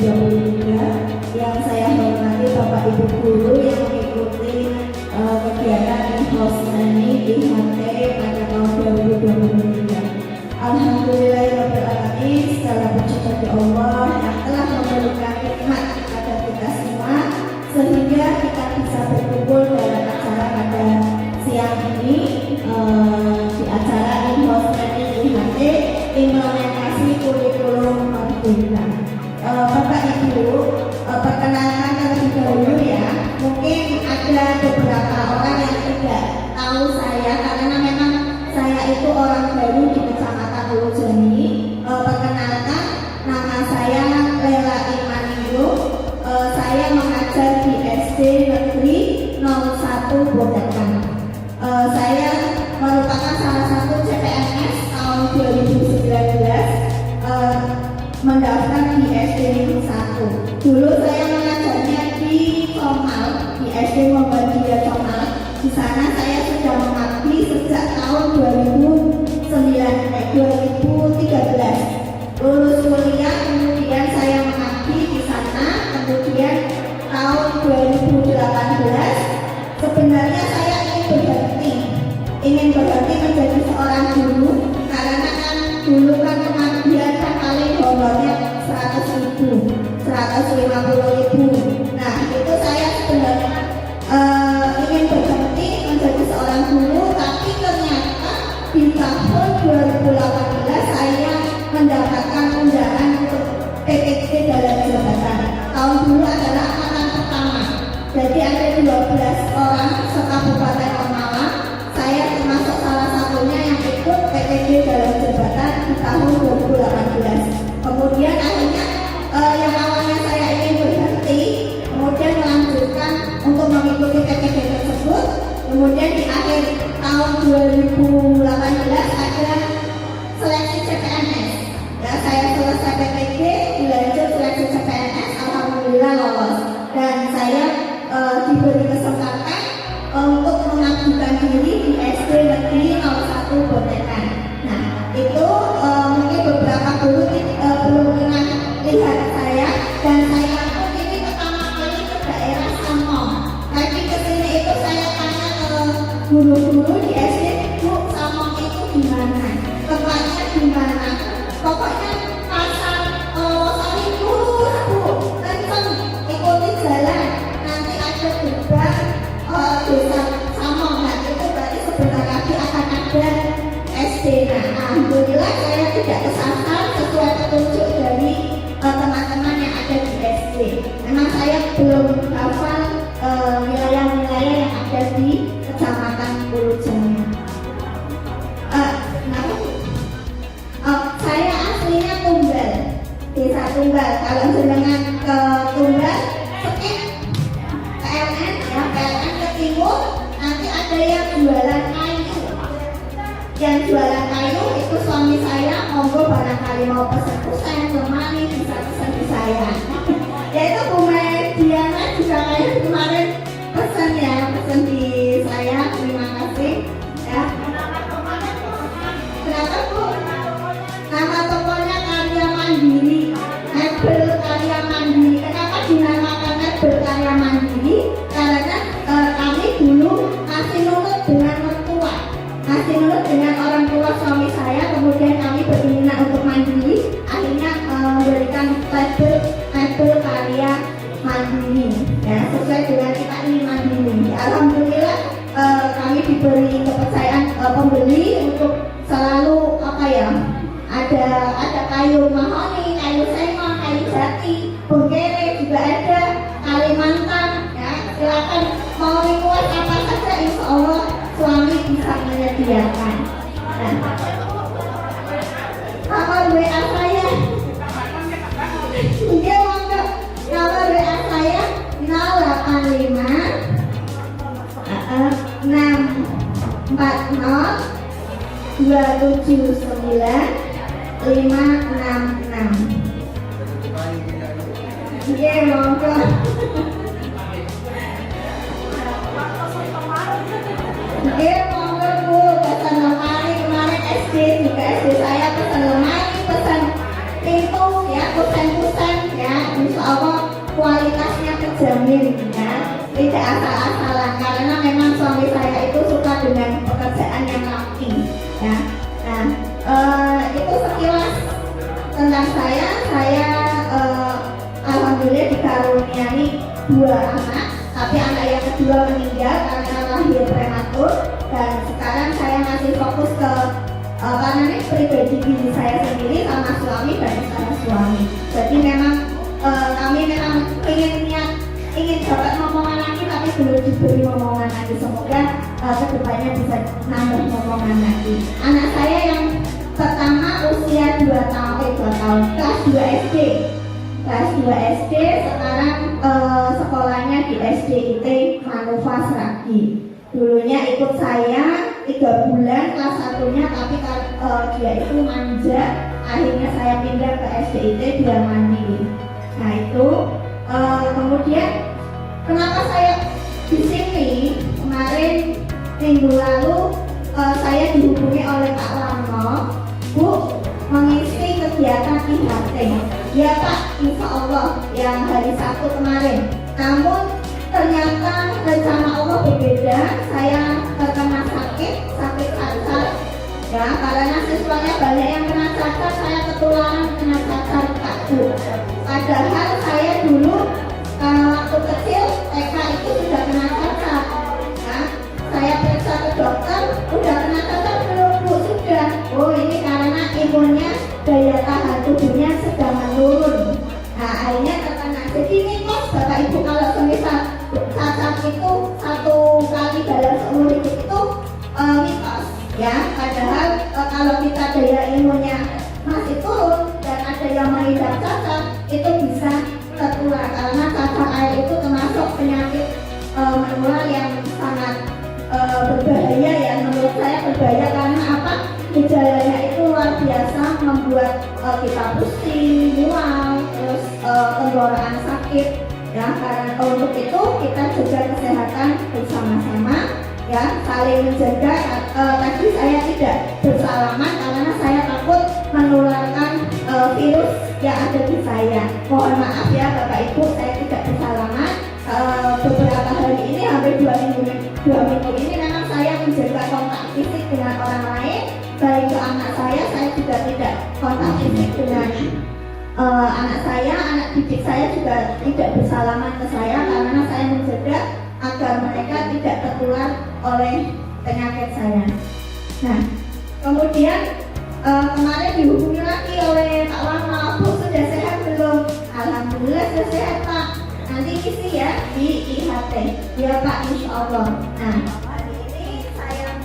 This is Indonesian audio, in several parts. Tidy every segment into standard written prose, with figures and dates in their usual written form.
2023. Yang saya hormati Bapak Ibu Guru yang mengikuti kegiatan enforcement ini di HT pada tahun 2023. Alhamdulillahirrahmanirrahim, segala puji bagi Allah yang telah memberikan nikmat kepada kita semua sehingga kita bisa berkumpul dalam acara pada siang ini di acara enforcement di HT implementasi kurikulum merdeka. Bapak Ibu, perkenalkan terlebih dahulu ya. Mungkin ada beberapa orang yang tidak tahu saya karena memang saya itu orang baru di Kecamatan Ulujani. Perkenalkan, nama saya Lela Imaninggo. Saya mengajar di SD Negeri 01 Bodakan. Saya merupakan salah satu CPNS tahun 2019. Mendaftar di SD 1. Dulu saya mengajarnya di Comal, di SD Muhammadiyah Comal. Di sana saya sudah mengabdi sejak tahun 2013. Lulus kuliah, kemudian saya mengabdi di sana. Kemudian tahun 2018, sebenarnya saya ingin berhenti menjadi seorang guru karena kan dulu kan pengabdian paling honornya 100.000, 150.000. Nah itu saya sebenarnya ingin berhenti menjadi seorang guru, tapi ternyata di tahun 2018 saya mendapatkan undangan untuk PPT dalam jabatan. Tahun dulu adalah angkatan pertama, jadi ada 12 orang sekabupaten Pemalang. Saya termasuk salah satunya yang ikut PPT dalam jabatan di tahun 2018. Kemudian akhirnya yang awalnya saya ingin berhenti, kemudian melanjutkan untuk mengikuti PPT tersebut. Kemudian di akhir tahun 2018 ada seleksi CPNS. Ya, saya selesai PPT, dilanjut seleksi CPNS, alhamdulillah lolos. Dan saya diberi kesempatan untuk mengabdikan diri di SD Negeri 01 Bodekan. Nah, itu mungkin beberapa guru belum pernah lihat saya, dan saya pun ini pertama kali ke daerah Samong. Tapi kesini itu saya tanya ke guru-guru di SD, Bu, Samong itu di mana? Tempatnya di mana? Pokoknya pasar sorry lurus, Bu, kenceng, ikuti jalan, nanti ada gerbang desa Samong. Nah, itu berarti sebentar lagi akan ada SD. Nah, alhamdulillah saya tidak kesasar sesuai petunjuk dari teman-teman yang ada di SD. Memang saya belum hafal wilayah-wilayah yang ada di Kecamatan Ulujani. Saya aslinya Tumbal, desa Tumbal. Kalau jenengan ke Tumbal, skip PLN ya, PLN ke timur, nanti ada yang jualan kayu. Yang jualan kayu itu suami saya, monggo barangkali mau pesan lemari bisa pesan di saya. Yaitu Bu Diana juga kayak kemarin pesan ya, pesan di saya. Terima kasih ya. Kenapa Bu? Nama tokonya Karya Mandiri, Mebel Karya Mandiri. Kenapa dinamakan Mebel Karya Mandiri? Karena kami dulu masih nurut dengan mertua, masih nurut dengan orang tua suami saya. Kemudian kami berminat untuk mandiri, akhirnya memberikan label Mebel Karya Mandiri. Ya, sesuai dengan kita ini mandiri. Alhamdulillah kami diberi kepercayaan pembeli untuk selalu ada kayu mahoni, kayu sema, kayu jati, bengkere juga ada, Kalimantan. Ya, silakan mau request apa saja, insya Allah suami bisa menyediakan. Nah, nomor WA saya, dia monggo, nomor WA saya 085 640 279 566. Iya, monggo. Iya, monggo Bu, pesan lemari kemarin SD juga SD saya pesan lemari, pesan pintu ya, kusen ya, insya Allah kualitasnya terjamin ya, tidak asal-asalan, karena memang suami saya itu suka dengan pekerjaan yang rapi ya. Nah, itu sekilas tentang saya. Alhamdulillah dikaruniai 2 anak, tapi anak yang kedua meninggal karena lahir prematur, dan sekarang saya masih fokus ke karena ini pribadi diri saya sendiri sama suami dan saya suami. Jadi memang kami memang ingin dapat momongan lagi, tapi belum diberi momongan lagi. Semoga kedepannya bisa nambah momongan lagi. Anak saya yang pertama usia 2 tahun, kelas 2 SD, sekarang sekolahnya di SDIT Manufa Sragi. Dulunya ikut saya 3 bulan kelas 1-nya, tapi dia itu manja, akhirnya saya pindah ke SDIT dia mandiri. Nah itu kemudian kenapa saya di sini, kemarin minggu lalu saya dihubungi oleh Pak Warno, Bu, mengisi kegiatan IHT. Ya Pak, insya Allah yang hari Sabtu kemarin. Namun ternyata rencana Allah berbeda. Saya terkena sakit cacar ya, karena siswanya banyak yang kena cacar, saya ketularan kena cacar Pak Bu. Padahal saya dulu waktu kecil TK itu sudah kena cacar ya. Saya periksa ke dokter, udah kena cacar belum Bu? Sudah. Oh ini karena imunnya, daya tahan tubuhnya sedang menurun. Nah akhirnya terkena. Jadi ini kok Bapak Ibu, kalau semisal cacar itu 1 kali dalam seumur hidup itu mitos ya. Padahal kalau kita daya imunnya masih turun dan ada yang mengidap cacar, itu bisa tertular, karena cacar air itu termasuk penyakit menular yang sangat berbahaya ya. Menurut saya berbahaya karena apa? Gejalanya itu luar biasa, membuat kita pusing, mual, terus tenggorokan sakit ya. Karena untuk itu kita jaga kesehatan bersama-sama ya, saling menjaga. Tadi saya tidak bersalaman karena saya takut menularkan virus yang ada di saya. Mohon maaf ya Bapak Ibu, saya tidak bersalaman. Beberapa hari ini, hampir 2 minggu ini memang saya menjaga kontak fisik dengan orang lain. Baik ke anak saya juga tidak kontak fisik dengan anak saya, anak didik saya juga tidak bersalaman ke saya, karena saya menjaga agar mereka tidak tertular oleh penyakit saya. Nah, kemudian kemarin dihubungi lagi oleh Pak Warno, Bu sudah sehat belum? Alhamdulillah sudah sehat Pak. Nanti isi ya di IHT. Ya Pak, insya Allah. Nah, hari ini saya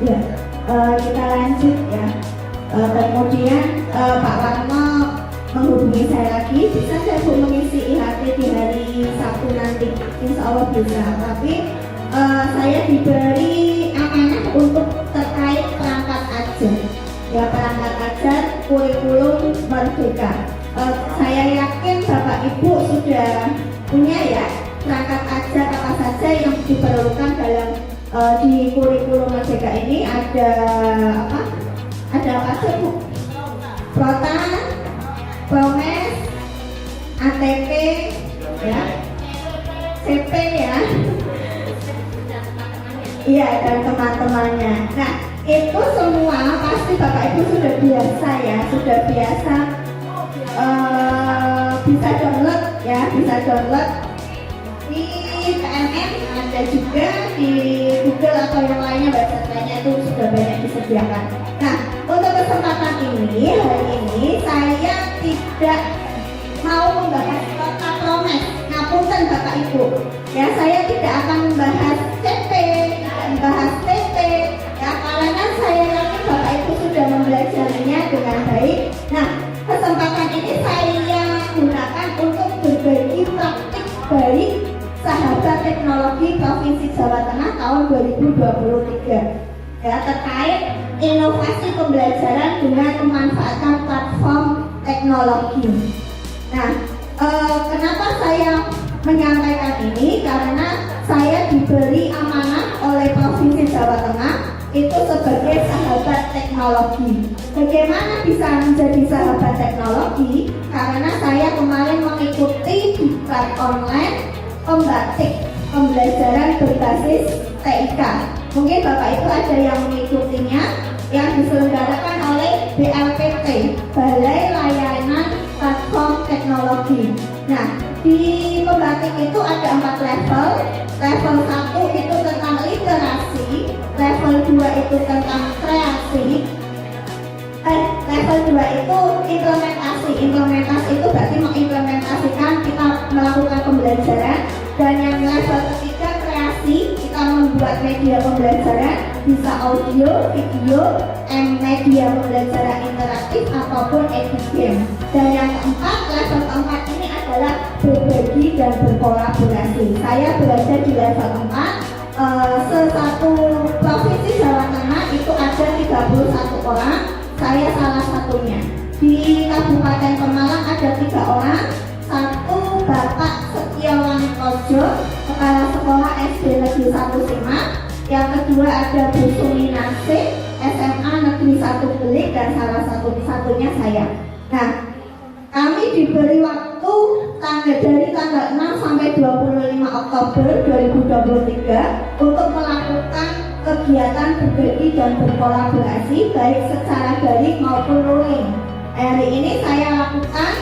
Ya, kita lanjut ya. Kemudian Pak Warno menghubungi saya lagi, bisa saya Bu mengisi IHT di hari Sabtu nanti, insya Allah bisa. Tapi saya diberi amanah untuk terkait perangkat ajar, ya perangkat ajar kurikulum merdeka. Saya yakin Bapak Ibu sudah punya ya perangkat ajar apa saja yang diperlukan dalam di kurikulum merdeka ini. Ada apa? Ada apa saja Bu? Prota, Promes, ATP, ya, CP ya, iya dan teman-temannya. Nah itu semua pasti Bapak Ibu sudah biasa ya, sudah biasa bisa download ya, bisa download di PNM, ada juga di Google atau yang lainnya, website lainnya itu sudah banyak disediakan. Nah untuk kesempatan ini, hari ini saya tidak mau membahas kota Promes, ngapunten Bapak Ibu ya, saya tidak akan membahas CP, tidak membahas TP ya, karena saya yakin Bapak Ibu sudah mempelajarinya dengan baik. Nah kesempatan ini saya gunakan untuk berbagi praktik baik Sahabat Teknologi Provinsi Jawa Tengah tahun 2023 ya, terkait inovasi pembelajaran dengan memanfaatkan platform teknologi. Nah, kenapa saya menyampaikan ini? Karena saya diberi amanah oleh Provinsi Jawa Tengah itu sebagai sahabat teknologi. Bagaimana bisa menjadi sahabat teknologi? Karena saya kemarin mengikuti diklat online pembatik pembelajaran berbasis TIK. Mungkin Bapak Ibu ada yang mengikutinya, yang diselenggarakan oleh BLPT, Balai Layanan Platform Teknologi. Nah, di pembatik itu ada 4 level. Level 1 itu tentang literasi, level 2 itu tentang kreasi, level 2 itu implementasi. Implementasi itu berarti mengimplementasikan kita melakukan pembelajaran. Dan yang level ketiga kreasi, kita membuat media pembelajaran, bisa audio, video, media pembelajaran interaktif ataupun edit game. Dan yang keempat, level keempat ini adalah berbagi dan berkolaborasi. Saya berada di level 4. Sesatu Provinsi Jawa Tengah itu ada 31 orang, saya salah satunya. Di Kabupaten Pemalang ada 3 orang. Satu Bapak Setiawan Kojo, Kepala Sekolah SD Negeri 1 Simak. Yang kedua ada Bu Suminase, SMA Negeri 1 Belik, dan salah satunya saya. Nah, kami diberi waktu dari tanggal 6 sampai 25 Oktober 2023 untuk melakukan kegiatan berbagi dan berkolaborasi baik secara daring maupun luring. Hari ini saya lakukan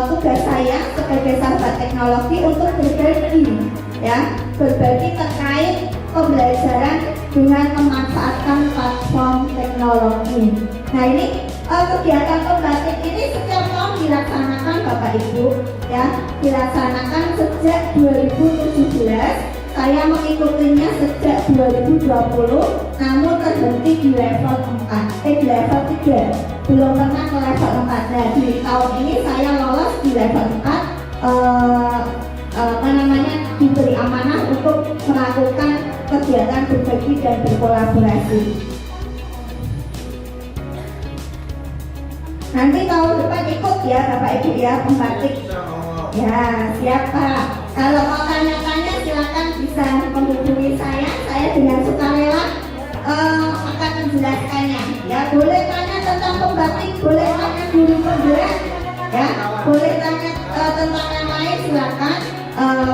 tugas saya sebagai sahabat teknologi untuk berbagi ya, berbagi terkait pembelajaran dengan memanfaatkan platform teknologi. Nah ini kegiatan pembatik ini setiap tahun dilaksanakan Bapak Ibu ya, dilaksanakan sejak 2017. Saya mengikutinya sejak 2020, namun terhenti di level 4, di level 3, belum pernah ke level 4. Nah di tahun ini saya lolos di level 4, diberi amanah untuk melakukan kegiatan berbagi dan berkolaborasi. Nanti tahun depan ikut ya Bapak Ibu ya, pembatik. Ya siapa? Kalau mau tanya-tanya silakan bisa menghubungi saya dengan sukarela akan menjelaskannya. Ya boleh tanya tentang pembatik, boleh tanya guru penggerak, ya boleh tanya tentang yang lain silakan.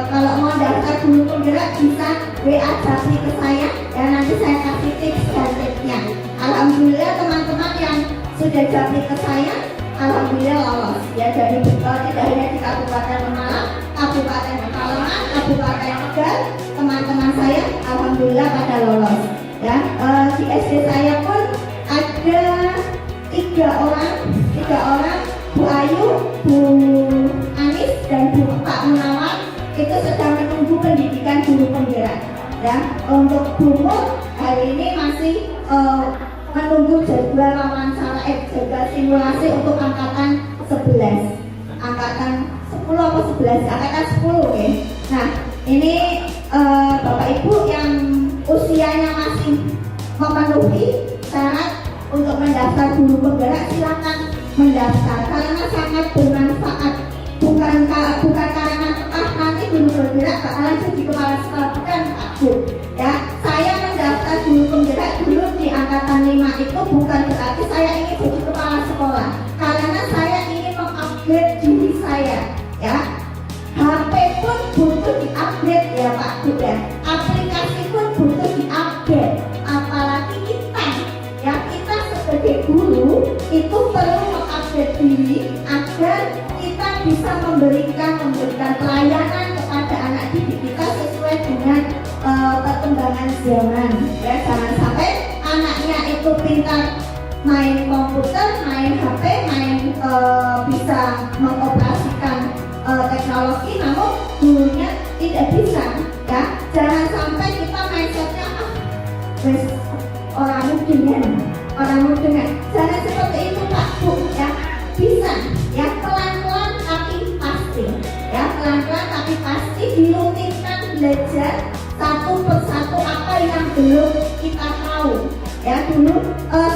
Kalau mau daftar guru penggerak bisa WA Japri ke saya, ya nanti saya kasih tips dan triknya. Alhamdulillah teman-teman yang sudah Japri ke saya, alhamdulillah lolos ya, dari tidak hanya di Kabupaten Pemalang, Kabupaten Pekalongan, Kabupaten Tegal, teman-teman saya alhamdulillah pada lolos ya. Di SD saya pun ada 3 orang, Bu Ayu, Bu Anis, dan Pak Munawar itu sedang menunggu pendidikan guru penggerak ya. Untuk Bu Mut hari ini masih menunggu jadwal wawancara, jadwal simulasi untuk angkatan 11, angkatan 10 apa 11, angkatan 10 ya. Nah ini Bapak Ibu yang usianya masih memenuhi syarat untuk mendaftar guru penggerak, silakan mendaftar karena sangat bermanfaat. Bukan karena nanti guru penggerak bakalan jadi kepala sekolah, bukan Pak Bu ya. Saya mendaftar guru penggerak dulu di angkatan 5 itu bukan berarti saya ingin jadi kepala sekolah, karena saya ingin mengupgrade diri saya ya. HP pun butuh diupgrade ya Pak Bu ya, aplikasi pun butuh diupgrade, apalagi kita ya, kita sebagai guru itu perlu mengupgrade diri agar kita bisa memberikan pelayanan kepada anak didik kita sesuai dengan perkembangan zaman ya. Jangan sampai anaknya itu pintar main komputer, main HP, bisa mengoperasikan teknologi, namun gurunya tidak bisa ya. Jangan sampai kita mindsetnya orang mudeng ya. Jangan seperti itu Pak Bu ya. Bisa ya, pelan-pelan tapi pasti ya, pelan-pelan tapi pasti dirutinkan belajar satu persatu apa yang belum kita tahu ya.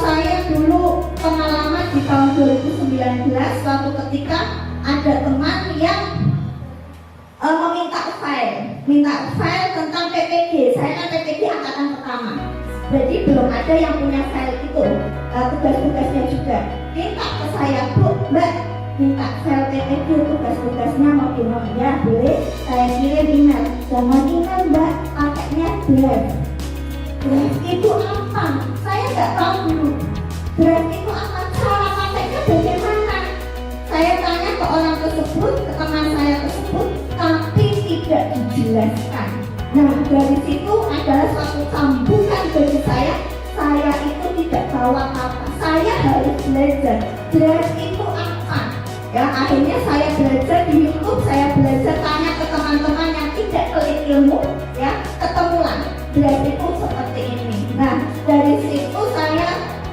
Saya dulu pengalaman di tahun 2019 suatu ketika ada teman yang minta file tentang PPG. Saya kan PPG angkatan pertama, jadi belum ada yang punya file itu, tugas-tugasnya juga. Minta ke saya, Bu, Mbak, minta file PPG tugas-tugasnya mau gimana ya, boleh saya kirim email. Jangan email Mbak, pakainya draft. Draft itu apa? Saya nggak tahu dulu. Draft itu apa? Cara pakainya bagaimana? Saya tanya ke orang tersebut, ke teman saya tersebut, tapi tidak dijelaskan. Nah dari situ adalah suatu sambungan bagi saya. Saya itu tidak tahu apa-apa. Saya harus belajar. Draft itu apa? Ya akhirnya saya belajar di YouTube. Saya belajar tanya ke teman-teman yang tidak pelit ilmu. Ya ketemulah draft itu seperti ini. Nah dari situ saya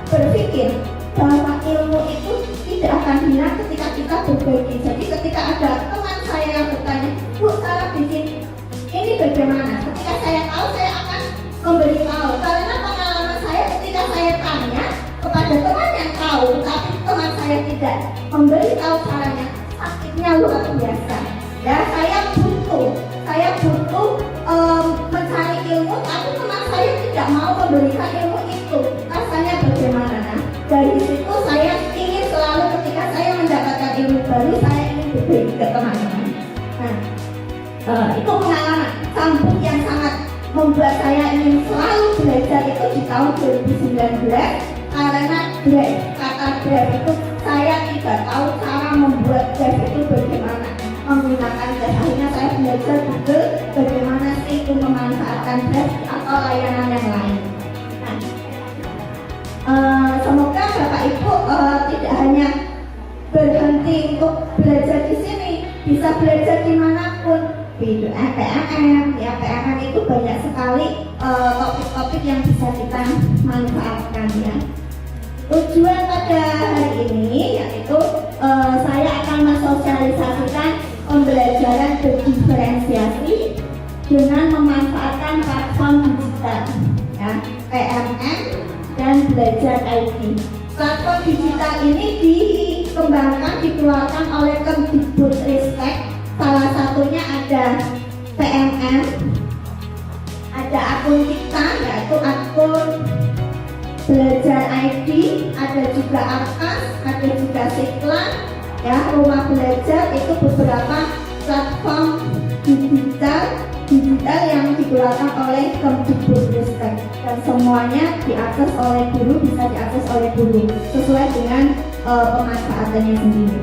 berpikir bahwa ilmu itu tidak akan hilang ketika kita berbagi. Jadi ketika ada teman saya yang bertanya, Bu, cara bikin ini bagaimana? Ketika saya tahu, saya akan memberitahu. Karena pengalaman saya ketika saya tanya kepada teman yang tahu, tapi teman saya tidak memberitahu caranya, sakitnya luar biasa. Ya, saya butuh mencari ilmu, tapi teman saya tidak mau memberikan ilmu itu. Rasanya bagaimana? Nah, dari situ saya ingin selalu ketika saya mendapatkan ilmu baru, saya ingin berbagi ke teman-teman. Nah, itu pengalaman sambung yang sangat membuat saya ingin selalu belajar itu di tahun 2019. Karena kata draft itu saya tidak tahu cara membuat draft itu bagaimana, menggunakan draft. Akhirnya saya belajar betul bagaimana sih itu memanfaatkan draft atau layanan yang lain. Semoga Bapak Ibu tidak hanya berhenti untuk belajar di sini, bisa belajar dimanapun. Di PMM, ya PMM itu banyak sekali topik-topik yang bisa kita manfaatkan ya. Tujuan pada hari ini yaitu saya akan mensosialisasikan pembelajaran berdiferensiasi dengan memanfaatkan platform digital ya, PMM dan belajar IT. Platform digital ini dikeluarkan oleh Kemdikbudristek. Salah satunya ada PMM, ada akun kita yaitu akun belajar ID, ada juga AKAS, ada juga Siklan, ya rumah belajar. Itu beberapa platform digital yang dikeluarkan oleh Kemdikbudristek dan semuanya diakses oleh guru, bisa diakses oleh guru sesuai dengan pemanfaatannya sendiri.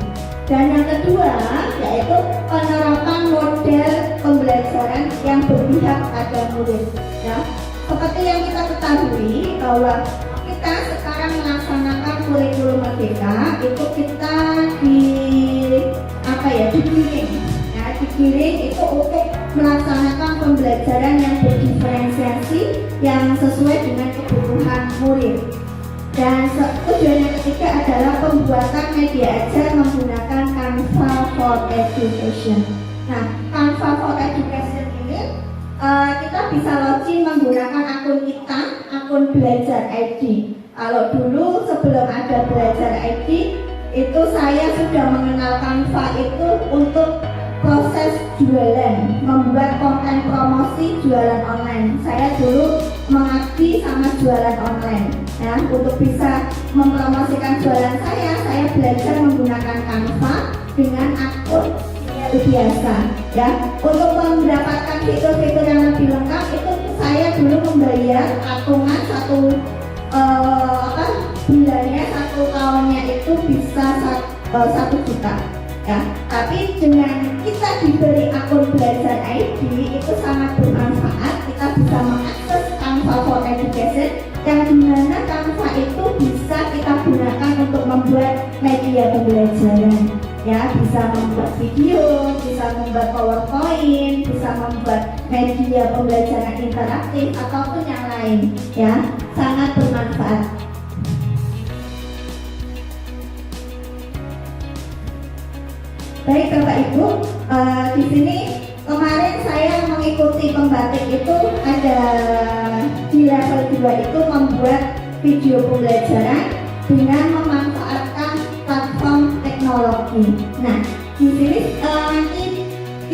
Dan yang kedua yaitu penerapan model pembelajaran yang berpihak pada murid. Ya, seperti yang kita ketahui bahwa kita sekarang melaksanakan kurikulum merdeka itu kita digiring itu untuk melaksanakan pembelajaran yang berdiferensiasi yang sesuai dengan kebutuhan murid. Dan tujuan yang ketiga adalah pembuatan media ajar menggunakan Canva for Education. Nah, Canva for Education ini kita bisa login menggunakan akun kita, akun Belajar ID. Kalau dulu sebelum ada Belajar ID, itu saya sudah mengenal Canva itu untuk proses jualan, membuat konten promosi jualan online. Saya dulu mengabdi sama jualan online. Ya, untuk bisa mempromosikan jualan saya belajar menggunakan Canva dengan akun biasa. Ya, untuk mendapatkan fitur-fitur yang lebih lengkap itu saya dulu membayar patungan bulannya, 1 tahunnya itu bisa 1 juta. Ya, tapi dengan kita diberi akun Belajar ID itu sangat bermanfaat. Kita bisa mengakses Canva for Education yang dimana Canva itu bisa kita gunakan untuk membuat media pembelajaran. Ya, bisa membuat video, bisa membuat PowerPoint, bisa membuat media pembelajaran interaktif ataupun yang lain. Ya, sangat bermanfaat. Baik Bapak Ibu, di sini kemarin saya mengikuti pembatik itu ada di level 2 itu membuat video pembelajaran dengan memanfaatkan platform teknologi. Nah, di sini nanti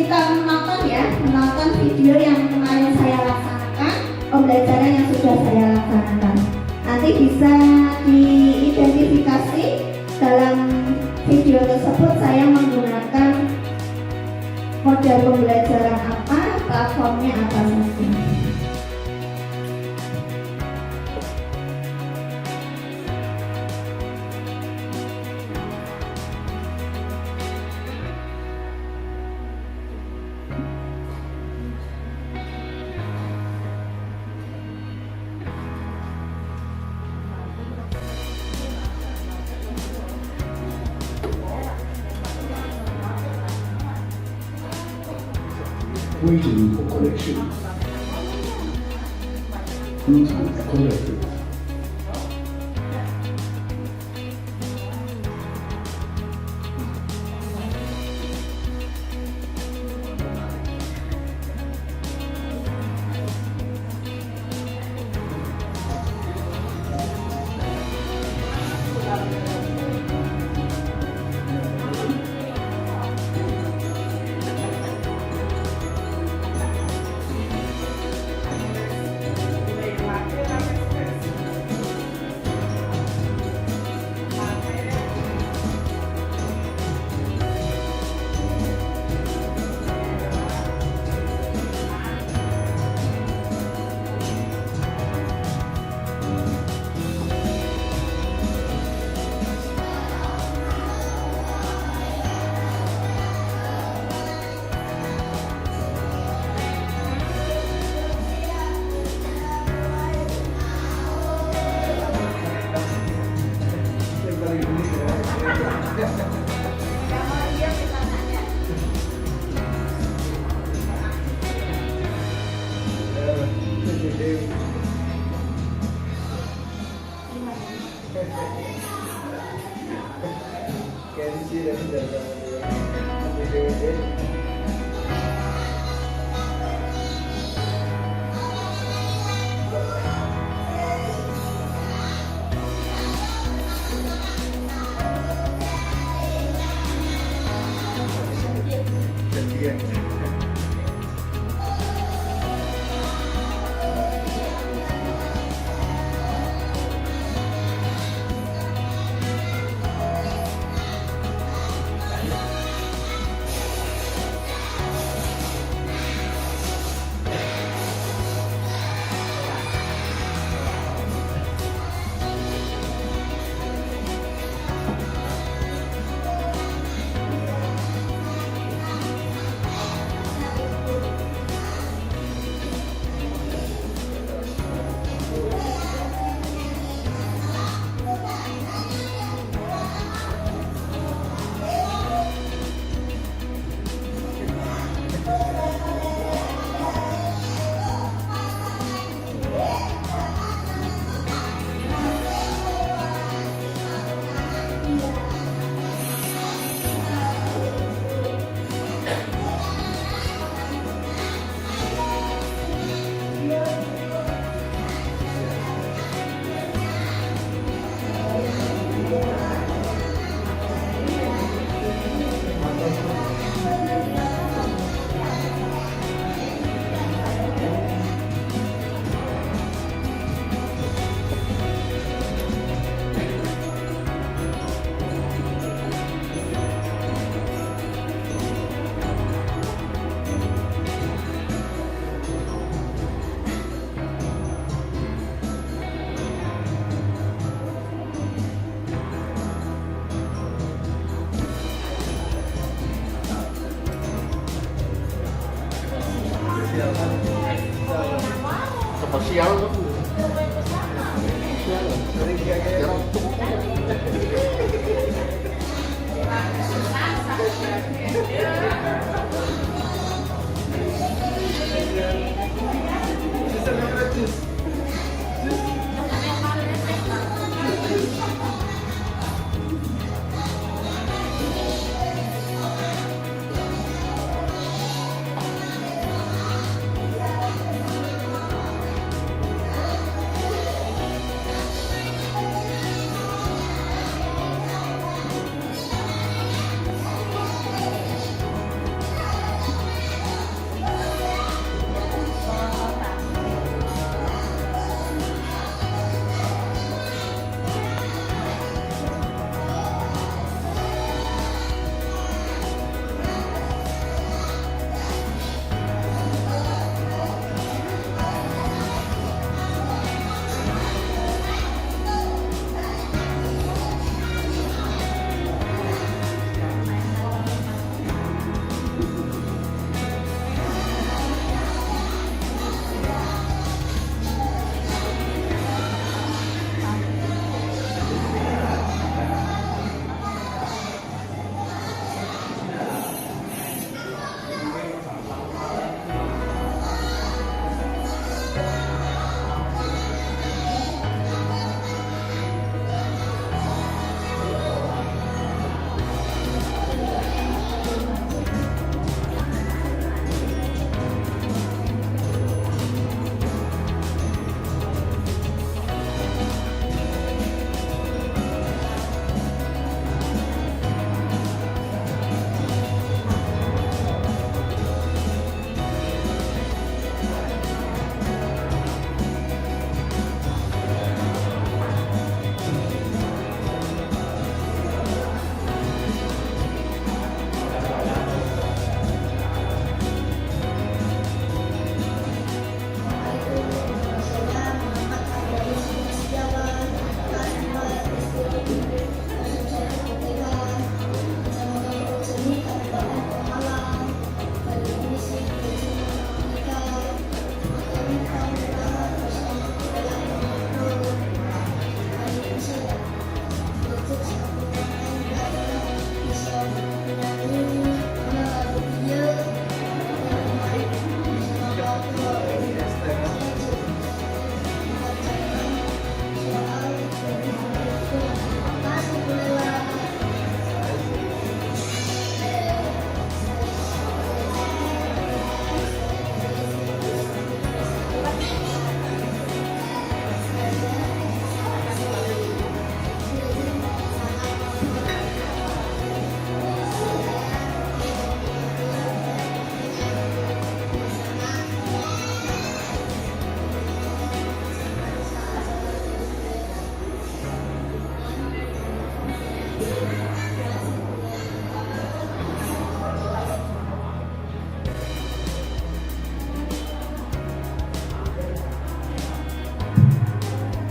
kita menonton video yang kemarin saya laksanakan, pembelajaran yang sudah saya laksanakan. Nanti bisa diidentifikasi dalam video tersebut saya menggunakan model pembelajaran apa, platformnya apa saja. Waiting for connection. Bluetooth connected. Spesial tuh.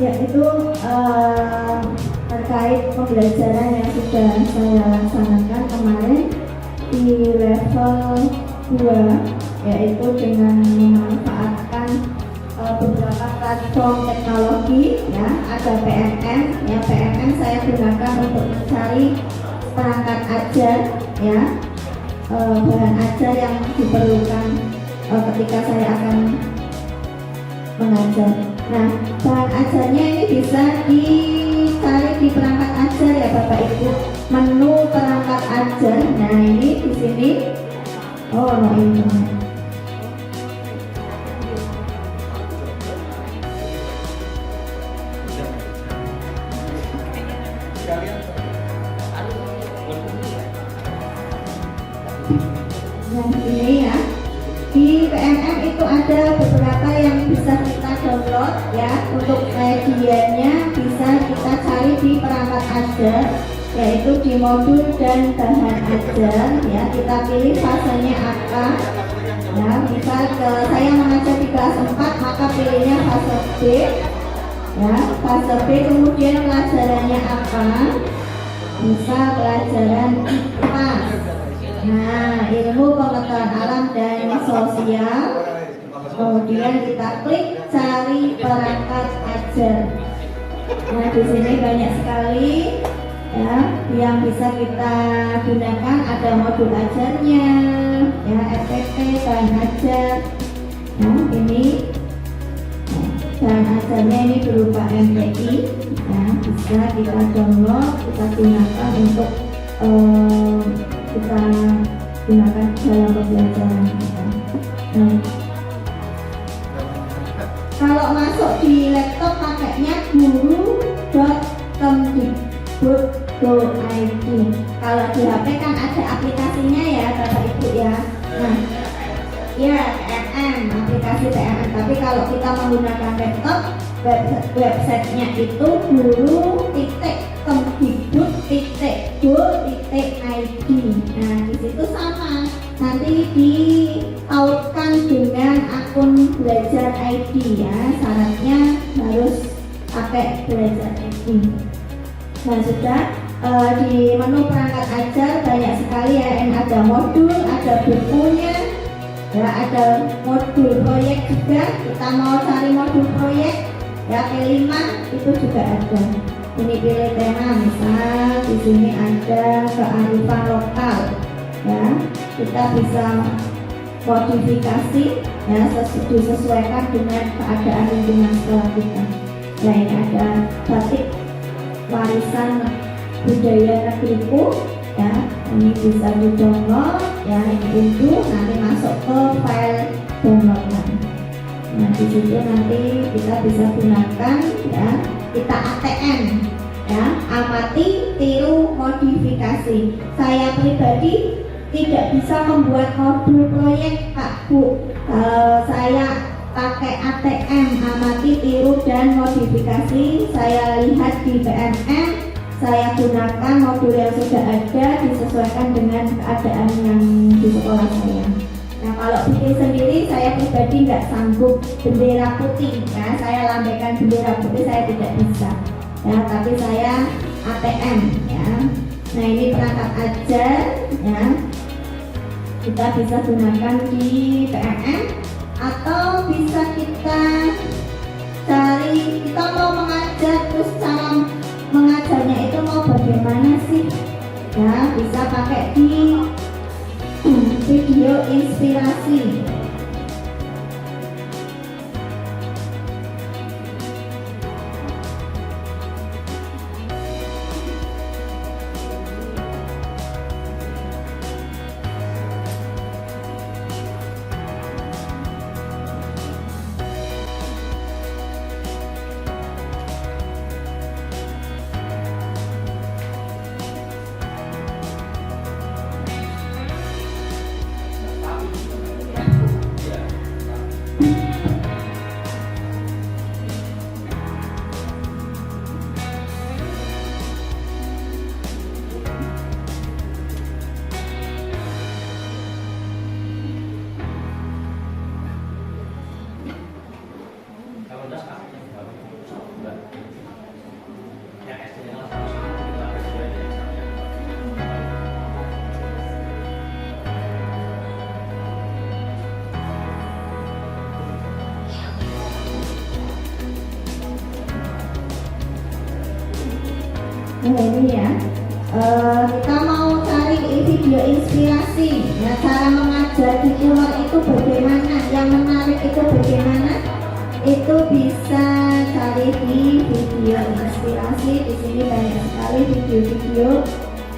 Ya, itu terkait pembelajaran yang sudah saya laksanakan kemarin di level 2, yaitu dengan memanfaatkan beberapa platform teknologi. Ya, ada PMM. Ya, PMM saya gunakan untuk mencari perangkat ajar, ya, bahan ajar yang diperlukan ketika saya akan mengajar. Nah, bahan ajarnya ini bisa dicari di perangkat ajar, ya Bapak Ibu. Menu perangkat ajar. Nah, ini di sini. Oh, no, ini. Nah, ini ya. Di PMM itu ada beberapa yang bisa kita download, ya. Untuk medianya bisa kita cari di perangkat ajar, yaitu di modul dan bahan ajar, ya. Kita pilih fasenya apa. Ya, misal saya mengajar di kelas 4, maka pilihnya fase B. Ya, fase B, kemudian pelajarannya apa? Bisa pelajaran IPA. Nah, ilmu pengetahuan alam dan sosial. Kemudian kita klik cari perangkat ajar. Nah, di sini banyak sekali ya yang bisa kita gunakan. Ada modul ajarnya, ya RPP, bahan ajar. Nah, ini bahan ajarnya ini berupa MPI, ya bisa kita download, kita gunakan untuk kita gunakan dalam pembelajaran kita. Nah, kalau masuk di laptop pakainya guru.kemdikbud.go.id. Kalau di HP kan ada aplikasinya ya Bapak Ibu ya. Nah, ya PMM, aplikasi PMM. Tapi kalau kita menggunakan laptop, websitenya itu guru.kemdikbud.go.id. Nah, di situ sama. Nanti ditautkan dengan akun belajar ID ya. Syaratnya harus pakai belajar ID. Nah, sudah di menu perangkat ajar banyak sekali ya. Ada modul, ada bukunya, ya ada modul proyek juga. Kita mau cari modul proyek ya, P5 itu juga ada. Ini pilih tema, misal di sini ada kearifan lokal ya. Kita bisa modifikasi ya, disesuaikan dengan keadaan lingkungan sekolah kita. Ya, ini ada batik warisan budaya negeriku ya, ini bisa di download ya, ini unduh, nanti masuk ke file downloadan. Nah, di situ nanti kita bisa gunakan ya, kita ATM ya, amati, tiru, modifikasi. Saya pribadi tidak bisa membuat modul proyek Kak Bu. Kalau saya pakai ATM, amati, tiru, dan modifikasi, saya lihat di PMM, saya gunakan modul yang sudah ada disesuaikan dengan keadaan yang di sekolah saya. Nah, kalau bikin sendiri saya pribadi nggak sanggup. Bendera putih ya, saya lambaikan bendera putih saya tidak bisa ya, tapi saya ATM ya. Nah, ini perangkat ajar ya, kita bisa gunakan di PMM atau bisa kita cari, kita mau mengajar terus cara mengajarnya itu mau bagaimana sih ya, bisa pakai di video inspirasi. Nah, ini ya, kita mau cari video inspirasi ya, cara mengajar di luar itu bagaimana, yang menarik itu bagaimana, itu bisa cari di video inspirasi. Di sini banyak sekali video-video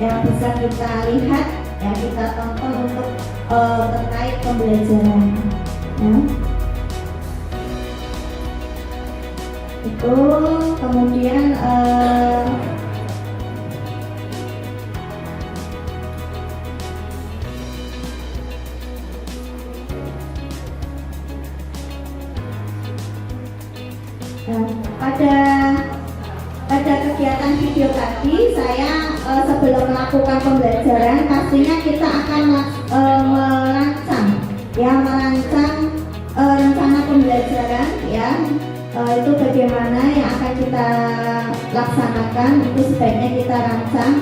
yang bisa kita lihat ya, kita tonton untuk terkait pembelajaran ya. Itu kemudian pada kegiatan video tadi saya sebelum melakukan pembelajaran pastinya kita akan merancang rencana pembelajaran ya, itu bagaimana yang akan kita laksanakan, itu sebaiknya kita rancang.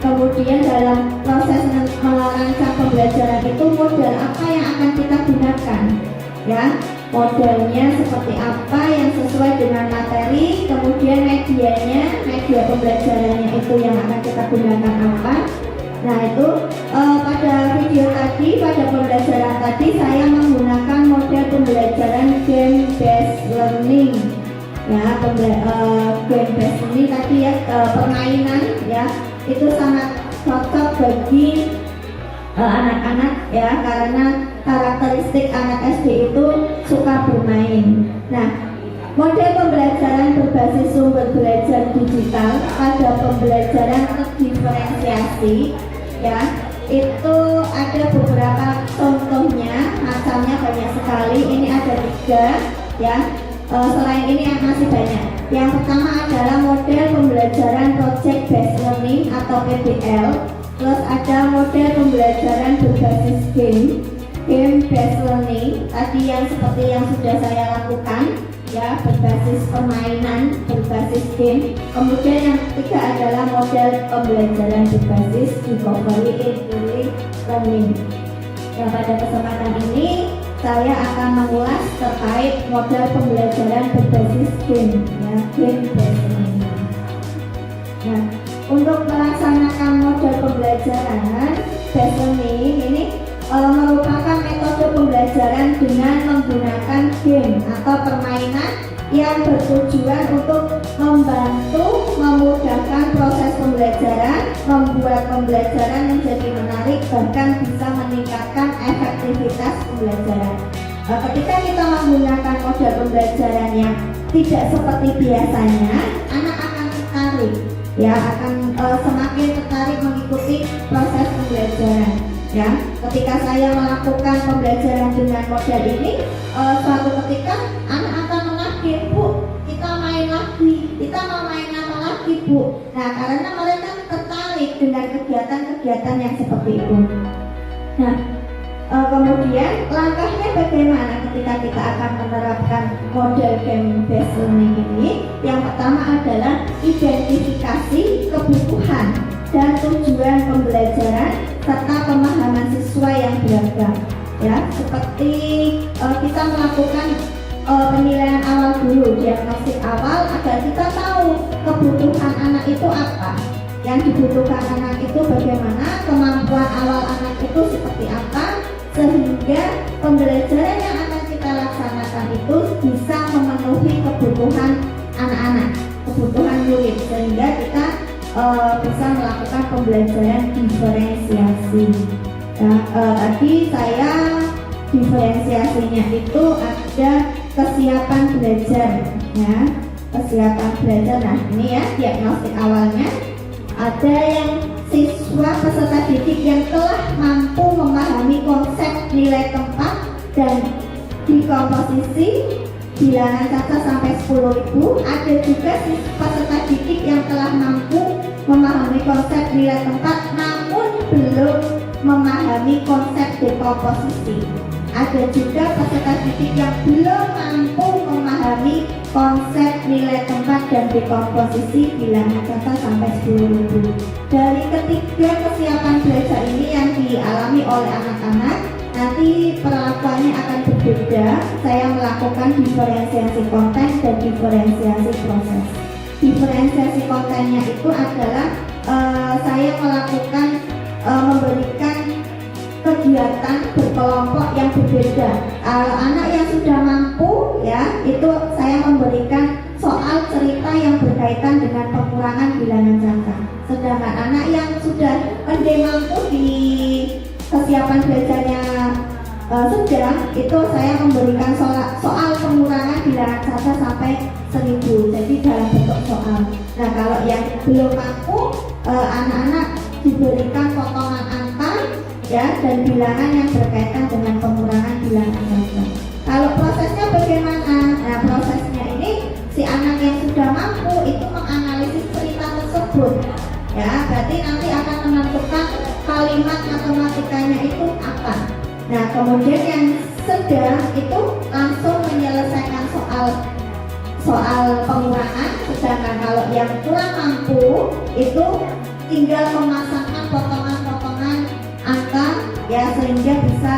Kemudian dalam proses merancang pembelajaran itu modal apa yang akan kita gunakan ya. modelnya seperti apa yang sesuai dengan materi, kemudian media pembelajarannya itu yang akan kita gunakan apa. Nah itu pada video tadi, pada pembelajaran tadi saya menggunakan model pembelajaran game based learning. Ya, game based learning tadi ya, permainan ya, itu sangat cocok bagi anak-anak ya, karena karakteristik anak SD itu suka bermain. Nah, model pembelajaran berbasis sumber belajar digital pada pembelajaran terdiferensiasi ya, itu ada beberapa contohnya, macamnya banyak sekali. Ini ada 3 ya. Selain ini masih banyak. Yang pertama adalah model pembelajaran project based learning atau PBL. Terus ada model pembelajaran berbasis game based learning, tadi yang seperti yang sudah saya lakukan ya, berbasis permainan, berbasis game. Kemudian yang ketiga adalah model pembelajaran berbasis discovery learning. Ya, pada kesempatan ini saya akan mengulas terkait model pembelajaran berbasis game ya, game based learning. Nah, untuk melaksanakan model pembelajaran based learning ini merupakan metode pembelajaran dengan menggunakan game atau permainan yang bertujuan untuk membantu memudahkan proses pembelajaran, membuat pembelajaran menjadi menarik, bahkan bisa meningkatkan efektivitas pembelajaran. Ketika kita menggunakan model pembelajaran yang tidak seperti biasanya, anak akan tertarik ya, akan semakin tertarik mengikuti proses pembelajaran ya. Ketika saya melakukan pembelajaran dengan model ini, suatu ketika anak akan menagih, Bu, kita main lagi, kita mau main apa lagi, Bu. Nah, karena mereka tertarik dengan kegiatan-kegiatan yang seperti itu. Nah, kemudian langkahnya bagaimana ketika kita akan menerapkan model game based learning ini? Yang pertama adalah identifikasi kebutuhan dan tujuan pembelajaran serta pemahaman siswa yang beragam ya, seperti kita melakukan penilaian awal dulu, diagnostik awal, agar kita tahu kebutuhan anak itu apa, yang dibutuhkan anak itu bagaimana, kemampuan awal anak itu seperti apa, sehingga pembelajaran yang akan kita laksanakan itu bisa memenuhi kebutuhan anak-anak, kebutuhan murid, sehingga kita bisa melakukan pembelajaran diferensiasi. Nah, tadi saya diferensiasinya itu ada kesiapan belajar ya, kesiapan belajar. Nah, ini ya diagnostik awalnya, ada yang siswa peserta didik yang telah mampu memahami konsep nilai tempat dan dekomposisi bilangan kata sampai 10.000. Ada juga peserta didik yang telah mampu memahami konsep nilai tempat namun belum memahami konsep dekomposisi. Ada juga peserta didik yang belum mampu memahami konsep nilai tempat dan dekomposisi bilangan kata sampai 10.000. Dari ketiga kesiapan belajar ini yang dialami oleh anak-anak, nanti perlakuannya akan berbeda. Saya melakukan diferensiasi konten dan diferensiasi proses. Diferensiasi kontennya itu adalah saya melakukan memberikan kegiatan berkelompok yang berbeda. Kalau anak yang sudah mampu ya, itu saya memberikan soal cerita yang berkaitan dengan pengurangan bilangan jangka. Sedangkan anak yang sudah mampu di kesiapan belajarnya sedang, itu saya memberikan soal pengurangan bilangan kata sampai 1000, jadi dalam bentuk soal. Nah, kalau yang belum mampu, anak-anak diberikan potongan angka ya, dan bilangan yang berkaitan dengan pengurangan bilangan kata. Kalau prosesnya bagaimana? Nah, prosesnya ini si anak yang sudah mampu itu menganalisis cerita tersebut ya, berarti nanti akan menentukan kalimat matematikanya itu apa. Nah, kemudian yang sedang itu langsung menyelesaikan soal pengurangan, sedangkan kalau yang kurang mampu itu tinggal memasangkan potongan-potongan angka ya, sehingga bisa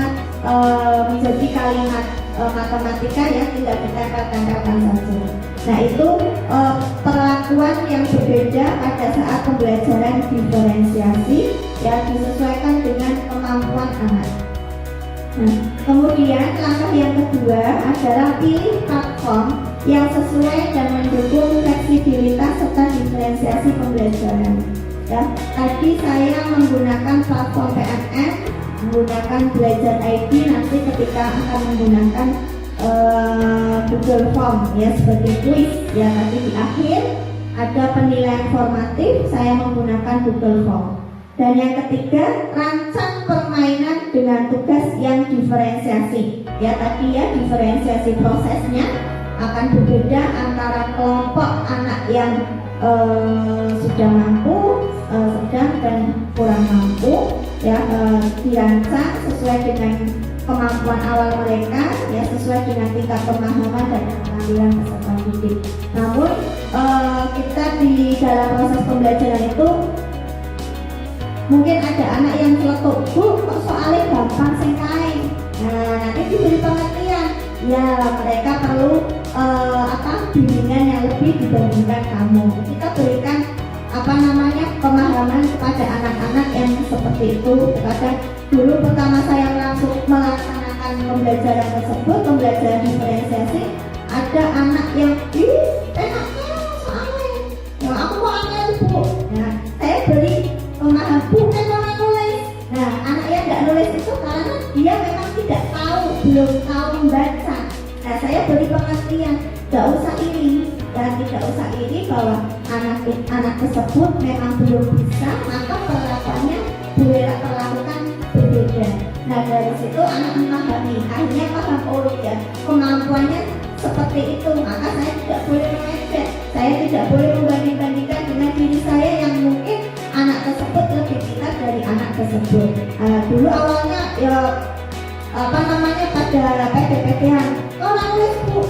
menjadi kalimat matematika yang tidak ditempel-tempelkan saja. Nah itu perlakuan yang berbeda pada saat pembelajaran diferensiasi yang disesuaikan dengan kemampuan anak. Nah, kemudian langkah yang kedua adalah pilih platform yang sesuai dan mendukung fleksibilitas serta diferensiasi pembelajaran. Ya, tadi saya menggunakan platform PMN, menggunakan Belajar ID, nanti ketika akan menggunakan Google Form ya sebagai quiz ya, nanti di akhir ada penilaian formatif, saya menggunakan Google Form. Dan yang ketiga, rancang permainan dengan tugas yang diferensiasi. Ya tadi ya, diferensiasi prosesnya akan berbeda antara kelompok anak yang sudah mampu, sedang dan kurang mampu. Ya dirancang sesuai dengan kemampuan awal mereka, ya sesuai dengan tingkat pemahaman dan keterampilan peserta didik. Namun kita di dalam proses pembelajaran itu mungkin ada anak yang celetuk, Bu, kok soalnya gampang sing kae. Nah, nanti diberi pengertian. Ya, mereka perlu bimbingan yang lebih dibandingkan kamu. Kita berikan pemahaman kepada anak-anak yang seperti itu. Kadang dulu pertama saya langsung melaksanakan pembelajaran tersebut, pembelajaran diferensiasi, ada anak yang enaknya soalnya. Ya, aku mau angel, Bu. Nah, saya beri pemahaman, bukan orang nulis. Nah, anak yang tidak nulis itu karena dia memang tidak tahu, belum tahu membaca. Nah, saya beri pengertian, tidak usah iri, dan tidak usah iri bahwa anak tersebut memang belum bisa, maka perlakuannya bolehlah perlakukan berbeda. Nah, dari situ anak memahami, akhirnya paham, oh ya kemampuannya seperti itu, maka saya tidak boleh mengejek, saya tidak boleh membanding-bandingkan dengan diri saya yang mungkin anak tersebut lebih pintar dari anak tersebut. Dulu awalnya ya pada PDPT-an, orang nulis, Bu,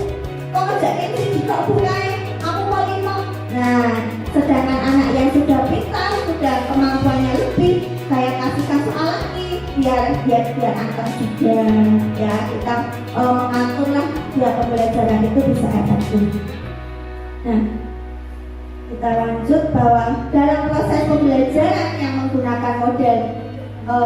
kok ngerjain sih juga Bu kae, aku mau 5. Nah, sedangkan anak yang sudah pintar, sudah kemampuannya lebih, saya kasihkan soal lagi biar antar juga ya, kita mengaturlah biar pembelajaran itu bisa efektif. Nah, kita lanjut bahwa dalam proses pembelajaran yang menggunakan model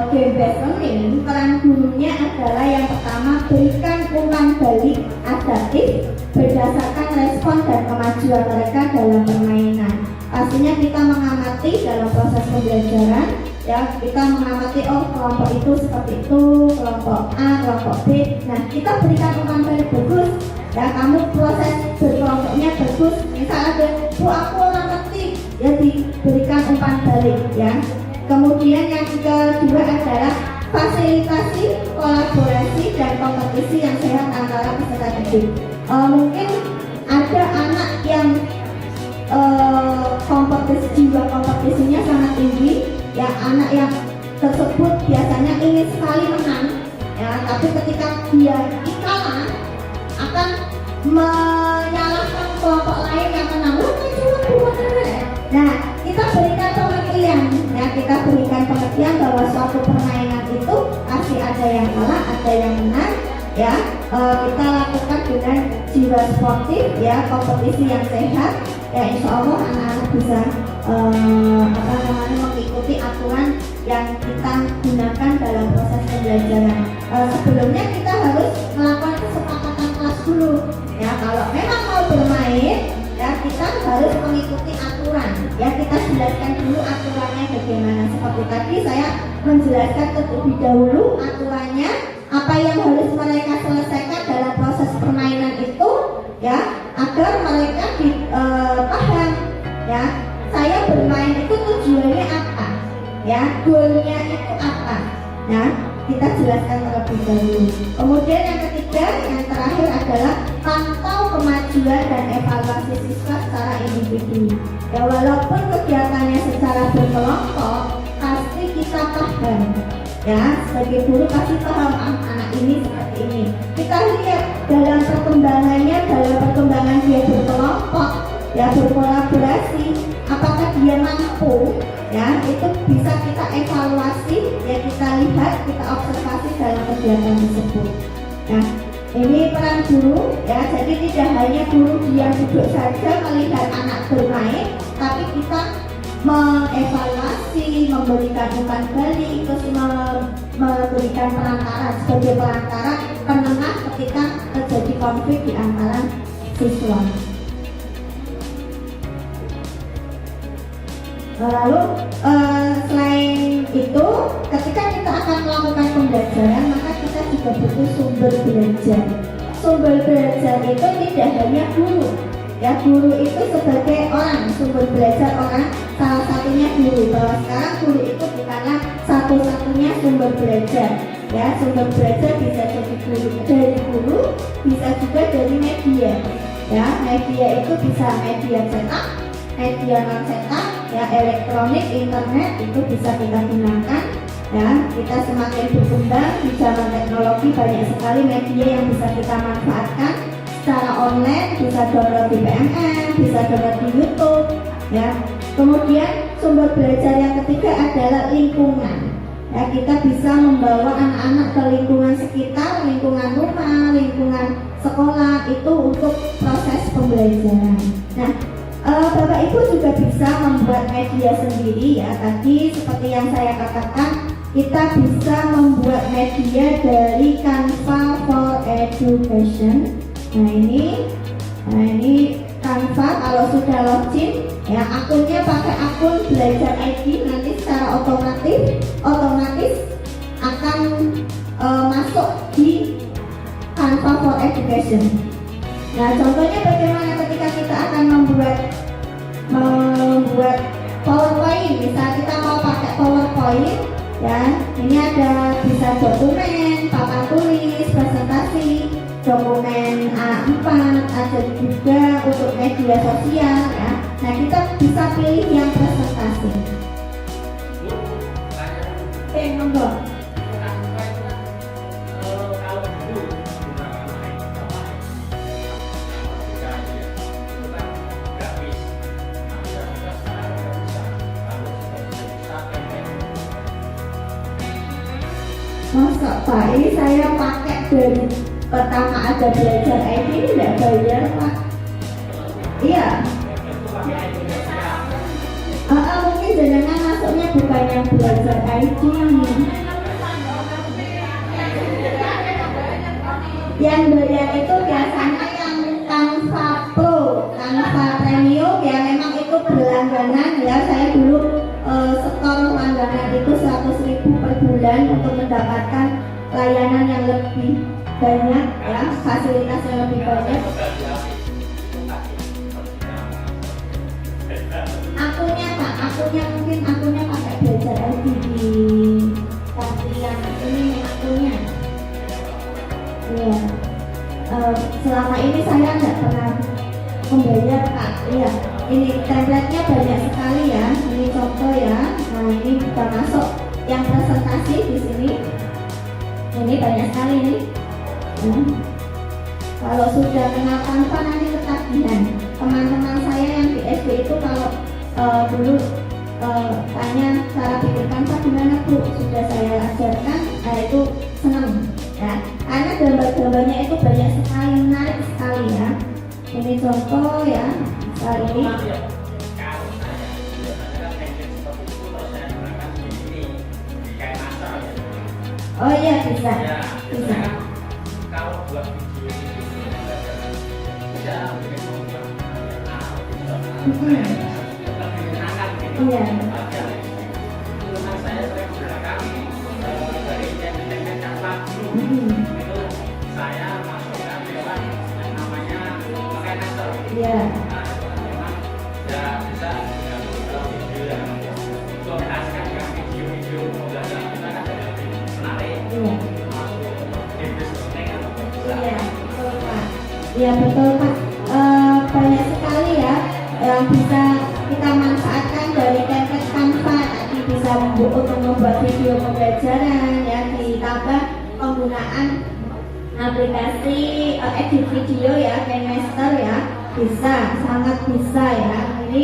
game based learning, peran gurunya adalah yang pertama, berikan umpan balik adaptif berdasarkan respon dan kemajuan mereka dalam permainan. Pastinya kita mengamati dalam proses pembelajaran, ya kita mengamati, oh kelompok itu seperti itu, kelompok A, kelompok B. Nah, kita berikan umpan balik bagus, ya kamu proses berkelompoknya bagus. Misal ada, Bu aku orang ngerti, ya diberikan umpan balik ya. Kemudian yang kedua adalah fasilitasi kolaborasi dan kompetisi yang sehat antara peserta didik. Mungkin ada anak yang jiwa kompetisinya sangat tinggi, ya anak yang tersebut biasanya ingin sekali menang, ya tapi ketika dia kalah akan menyalahkan kelompok lain yang menang. Nah, kita berikan pengertian, ya kita berikan pengertian bahwa suatu permainan itu pasti ada yang kalah, ada yang menang, ya kita lakukan dengan jiwa sportif, ya kompetisi yang sehat, ya insya Allah anak-anak bisa mengikuti aturan yang kita gunakan dalam proses pembelajaran. Sebelumnya kita harus melakukan kesepakatan kelas dulu, ya kalau memang mau bermain, ya kita harus mengikuti aturan, ya kita jelaskan dulu aturannya bagaimana. Seperti tadi saya menjelaskan terlebih dahulu aturannya, apa yang harus mereka selesaikan dalam proses permainan itu, ya agar mereka paham, ya saya bermain itu tujuannya apa, ya goalnya itu apa. Nah, kita jelaskan terlebih dahulu. Kemudian yang ketiga, yang terakhir adalah pantau kemajuan dan evaluasi siswa secara individu. Ya walaupun kegiatannya secara berkelompok, pasti kita paham. Ya sebagai guru pasti paham anak ini seperti ini. Kita lihat dalam perkembangannya, dalam perkembangan dia berkelompok, ya berkolaborasi, apakah dia mampu. Ya itu bisa kita evaluasi, ya kita lihat, kita observasi dalam kegiatan tersebut. Nah, ini guru ya, jadi tidak hanya guru diam duduk saja melihat anak bermain, tapi kita mengevaluasi, memberikan umpan balik, terus memberikan perantara sebagai perantara penengah ketika terjadi konflik di antara siswa. Lalu selain itu, ketika kita akan melakukan pembelajaran, maka kita juga butuh sumber belajar. Sumber belajar itu tidak hanya guru, ya, guru itu sebagai orang, sumber belajar orang, salah satunya guru. Bahwa sekarang guru itu bukanlah satu-satunya sumber belajar, ya. Sumber belajar bisa jadi dari guru, bisa juga dari media, ya. Media itu bisa media cetak, media non cetak, ya, elektronik, internet itu bisa kita gunakan, ya. Kita semakin berkembang di zaman teknologi, banyak sekali media yang bisa kita manfaatkan secara online, bisa download di PMM, bisa download di YouTube, ya. Kemudian sumber belajar yang ketiga adalah lingkungan. Ya, kita bisa membawa anak-anak ke lingkungan sekitar, lingkungan rumah, lingkungan sekolah itu untuk proses pembelajaran. Nah, Bapak Ibu juga bisa membuat media sendiri, ya. Tadi seperti yang saya katakan, kita bisa membuat media dari Canva for Education. Nah ini Canva, kalau sudah login, ya, akunnya pakai akun Belajar ID, nanti secara otomatis akan masuk di Canva for Education. Nah, contohnya bagaimana ketika kita akan membuat PowerPoint. Misal kita mau pakai PowerPoint, ya, ini ada bisa dokumen, papan tulis, presentasi, dokumen A4, ada juga untuk media sosial, ya. Nah, kita bisa pilih yang presentasi. Oke, monggo. Masa Pak, ini saya pakai dari pertama ada Belajar ID, ini tidak bayar Pak. Iya. Mungkin jenengan masuknya bukan yang Belajar ID. Yang bayar itu biasanya yang Canva Pro, Canva Premium, ya, memang itu berlangganan, ya. Saya dulu setor langganan itu 100.000 per bulan untuk mendapatkan layanan yang lebih banyak, ya, fasilitas yang lebih banyak. Akunnya Pak, mungkin akunnya pakai Belajar ID di yang ini akunnya. Iya. Selama ini saya nggak pernah membayar Pak. Iya. Ini template-nya banyak sekali, ya. Ini contoh, ya. Nah, ini kita masuk yang presentasi di sini. Ini banyak sekali nih. Kalau sudah kenal Canva nanti ketagihan. Teman-teman saya yang di SD itu kalau dulu tanya cara bikin Canva gimana Bu, sudah saya ajarkan, itu senang, ya. Karena gambar-gambarnya itu banyak sekali, menarik sekali, ya. Ini contoh, ya. Kali ini. Oh iya, bisa. Kalau buat video Iya. Saya sering menggunakan dari teknik Canva. Itu saya masukkan lewat yang namanya pakai laser. Iya. Ya bisa video yang kombinasikan dengan video pembelajaran kita kan lebih menarik. Iya. Iya, betul Pak. Iya betul Pak. Banyak sekali, ya, yang bisa kita manfaatkan dari template Canva. Tadi bisa untuk membuat video pembelajaran, ya, ditambah penggunaan aplikasi edit video, ya, KineMaster, ya, bisa, sangat bisa, ya. Ini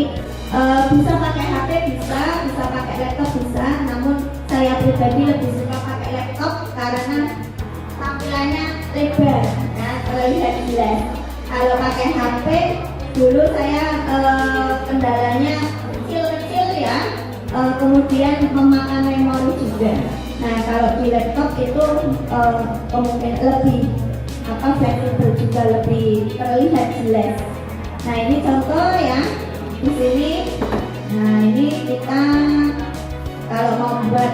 bisa pakai HP, bisa pakai laptop, bisa. Namun saya pribadi lebih suka pakai laptop karena tampilannya lebar, ya, terlihat jelas. Kalau pakai HP dulu saya kendalanya kecil-kecil ya, kemudian memakan memori juga. Nah kalau di laptop itu kemungkinan lebih fleksibel juga, lebih terlihat jelas. Nah ini contoh ya di sini. Nah ini kita kalau mau buat,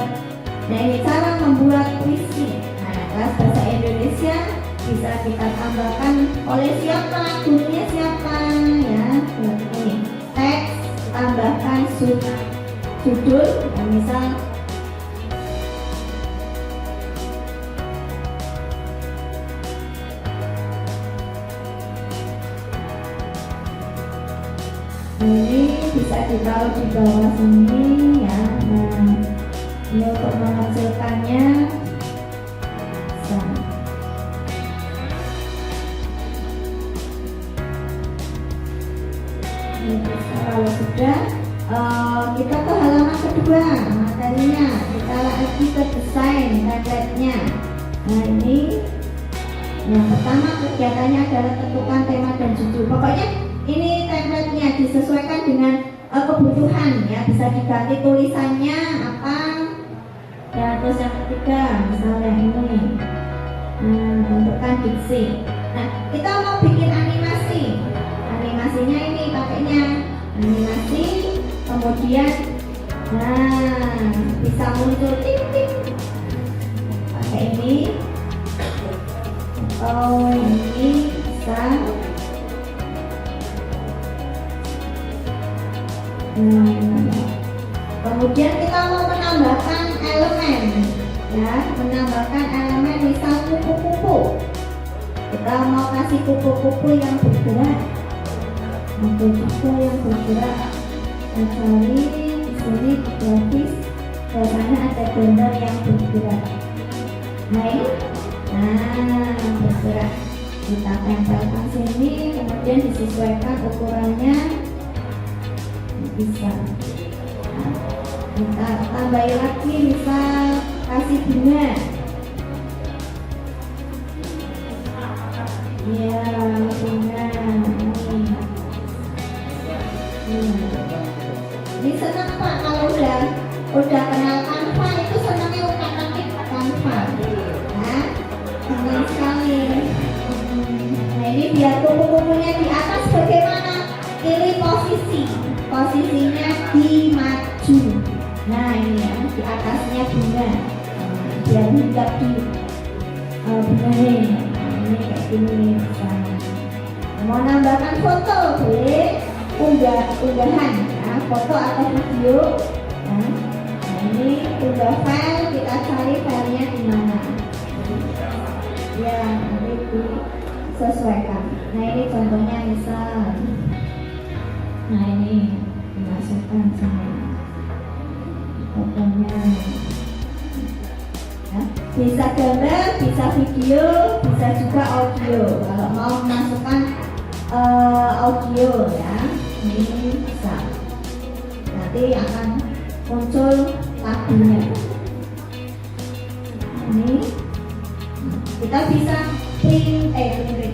nah ini cara membuat puisi. Nah kelas bahasa Indonesia bisa kita tambahkan oleh siapa, gurunya siapa ya. Ini teks, tambahkan judul, nah, misal ini bisa ditaruh di bawah sini ya. Nah ini untuk menghasilkannya bisa. Ini bisa. Kalau sudah kita ke halaman kedua materinya, kita lagi ke desain template-nya. Nah ini yang pertama kegiatannya adalah tentukan tema dan judul. Pokoknya ini template-nya disesuaikan dengan kebutuhan ya, bisa diganti tulisannya apa ya. Terus yang ketiga misalnya ini tentukan diksi. Nah kita mau bikin animasi, animasinya ini pakainya animasi, kemudian nah bisa muncul tik-tik pakai ini, atau ini bisa. Kemudian kita mau menambahkan elemen ya, menambahkan elemen misal kupu-kupu. Kita mau kasih kupu-kupu yang bergerak, kupu-kupu yang bergerak. Kita cari di sini di grafis, biasanya ada gambar yang bergerak. Nah ini, bergerak. Kita tempelkan sini, kemudian disesuaikan ukurannya. Bisa kita tambahin lagi, misal kasih bunga ya, bunga ini senang Pak kalau udah kenal Canva, itu senangnya utak-atik Canva nah, senang sekali. Nah ini biar kupu-kupunya di atas bagaimana, pilih posisinya di maju. Nah ini ya, di atasnya bunga, biar hinggap di bunga ini. Ini kayak gini misalnya. Mau nambahkan foto boleh, unggahan ya, foto atau video. Nah ini unggah file, kita cari filenya di mana ya, nanti disesuaikan. Nah ini contohnya misal. Nah ini dimasukkan semua fotonya ya. Bisa gambar, bisa video, bisa juga audio. Kalau mau memasukkan audio ya, ini bisa. Nanti akan muncul lagunya. Ini kita bisa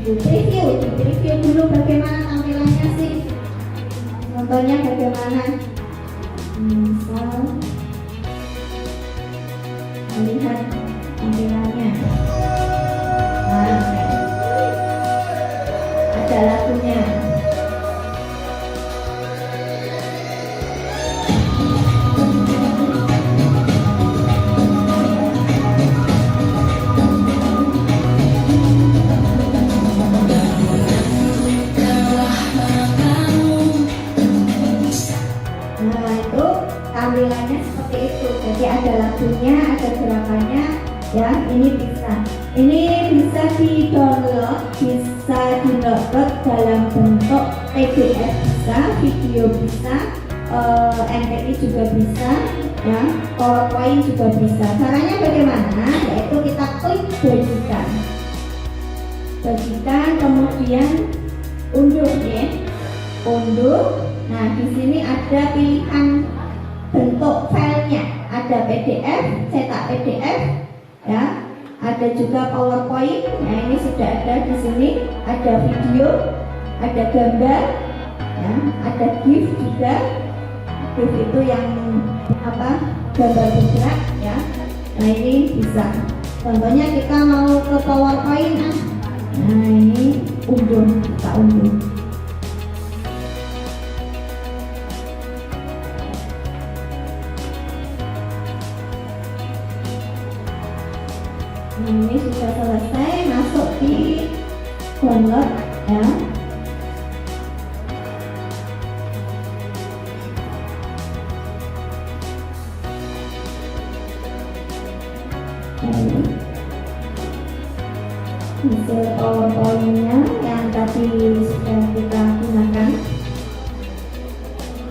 preview dulu bagaimana tampilannya sih. Contohnya bagaimana, misal melihat tampilannya. Nah, ada lagunya. Tampilannya seperti itu, jadi ada lagunya, ada gerakannya ya. Ini bisa di-download, bisa di-download dalam bentuk PDF bisa, video bisa, MPI juga bisa ya, PowerPoint juga bisa. Caranya bagaimana? Yaitu kita klik bagikan, kemudian unduh ya, Nah di sini ada pilihan bentuk filenya, ada PDF, cetak PDF ya, ada juga PowerPoint. Nah, ini sudah ada di sini, ada video, ada gambar, ya, ada GIF juga. GIF itu yang apa? Gambar bergerak, ya. Nah, ini bisa. Contohnya kita mau ke PowerPoint, nah ini unduh, kita unduh. Ini sudah selesai, masuk di download, ya. Hasil PowerPoint-nya yang tadi sudah kita gunakan,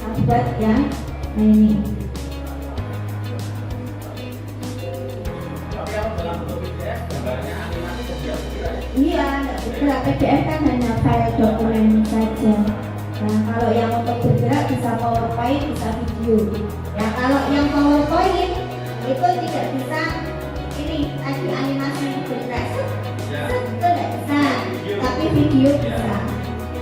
upload, ya. Nah ini. Tapi kalau dalam bentuk PDF gambarnya animasi kebiasaan ya. Iya, bergerak. PDF kan hanya file dokumen saja. Nah, kalau yang untuk bergerak bisa PowerPoint, bisa video. Ya, kalau yang PowerPoint itu tidak bisa ini tadi animasi bergerak, Ya. itu tidak bisa. Tapi video bisa.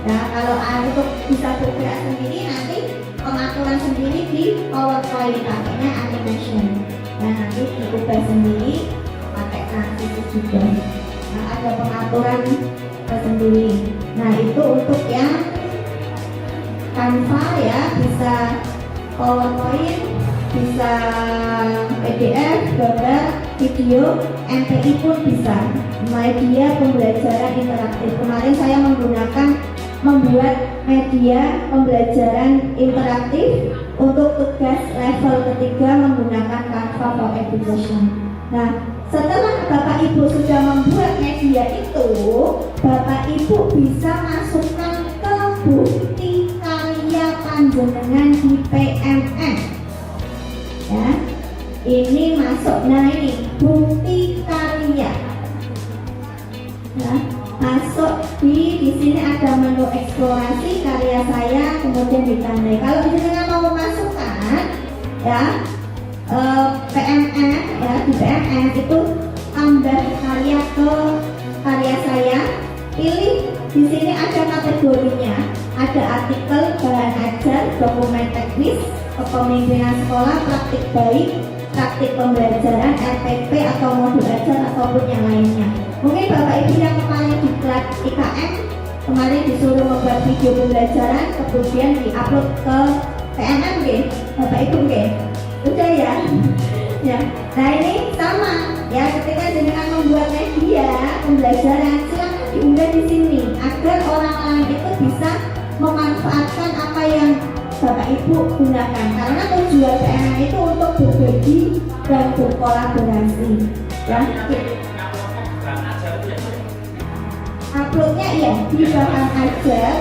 Nah, kalau untuk bisa bergerak sendiri nanti pengaturan sendiri di PowerPoint, pakainya animation. Nah, nanti diubah sendiri pakai transisi juga. Nah, ada pengaturan tersendiri. Nah, itu untuk yang Canva, ya, bisa PowerPoint, bisa PDF, gambar, video, MPI pun bisa. Media pembelajaran interaktif. Kemarin saya membuat media pembelajaran interaktif untuk tugas level ketiga menggunakan Canva for Education. Nah, setelah Bapak Ibu sudah membuat media itu, Bapak Ibu bisa masukkan ke bukti karya panjenengan di PMS. Ya, ini masuk. Nah, ini bukti karya. Ya, masuk di sini ada menu eksplorasi karya saya, kemudian ditandai. Kalau jenengan mau memasukkan, ya, PMS, ya, di PMS itu tambah karya ke karya saya, pilih di sini ada kategorinya, ada artikel, bahan ajar, dokumen teknis, kepemimpinan sekolah, praktik baik, praktik pembelajaran, RPP atau modul ajar ataupun yang lainnya. Mungkin Bapak Ibu yang kemarin di kelas IKM kemarin disuruh membuat video pembelajaran, kemudian diupload ke PMM, Bapak Ibu, udah ya. Ya, nah ini sama ya, ketika jenengan membuat media pembelajaran silakan diunggah di sini agar orang lain itu bisa memanfaatkan apa yang Bapak Ibu gunakan, karena tujuan PMM itu untuk berbagi dan berkolaborasi. Ya, uploadnya ya di bahan ajar,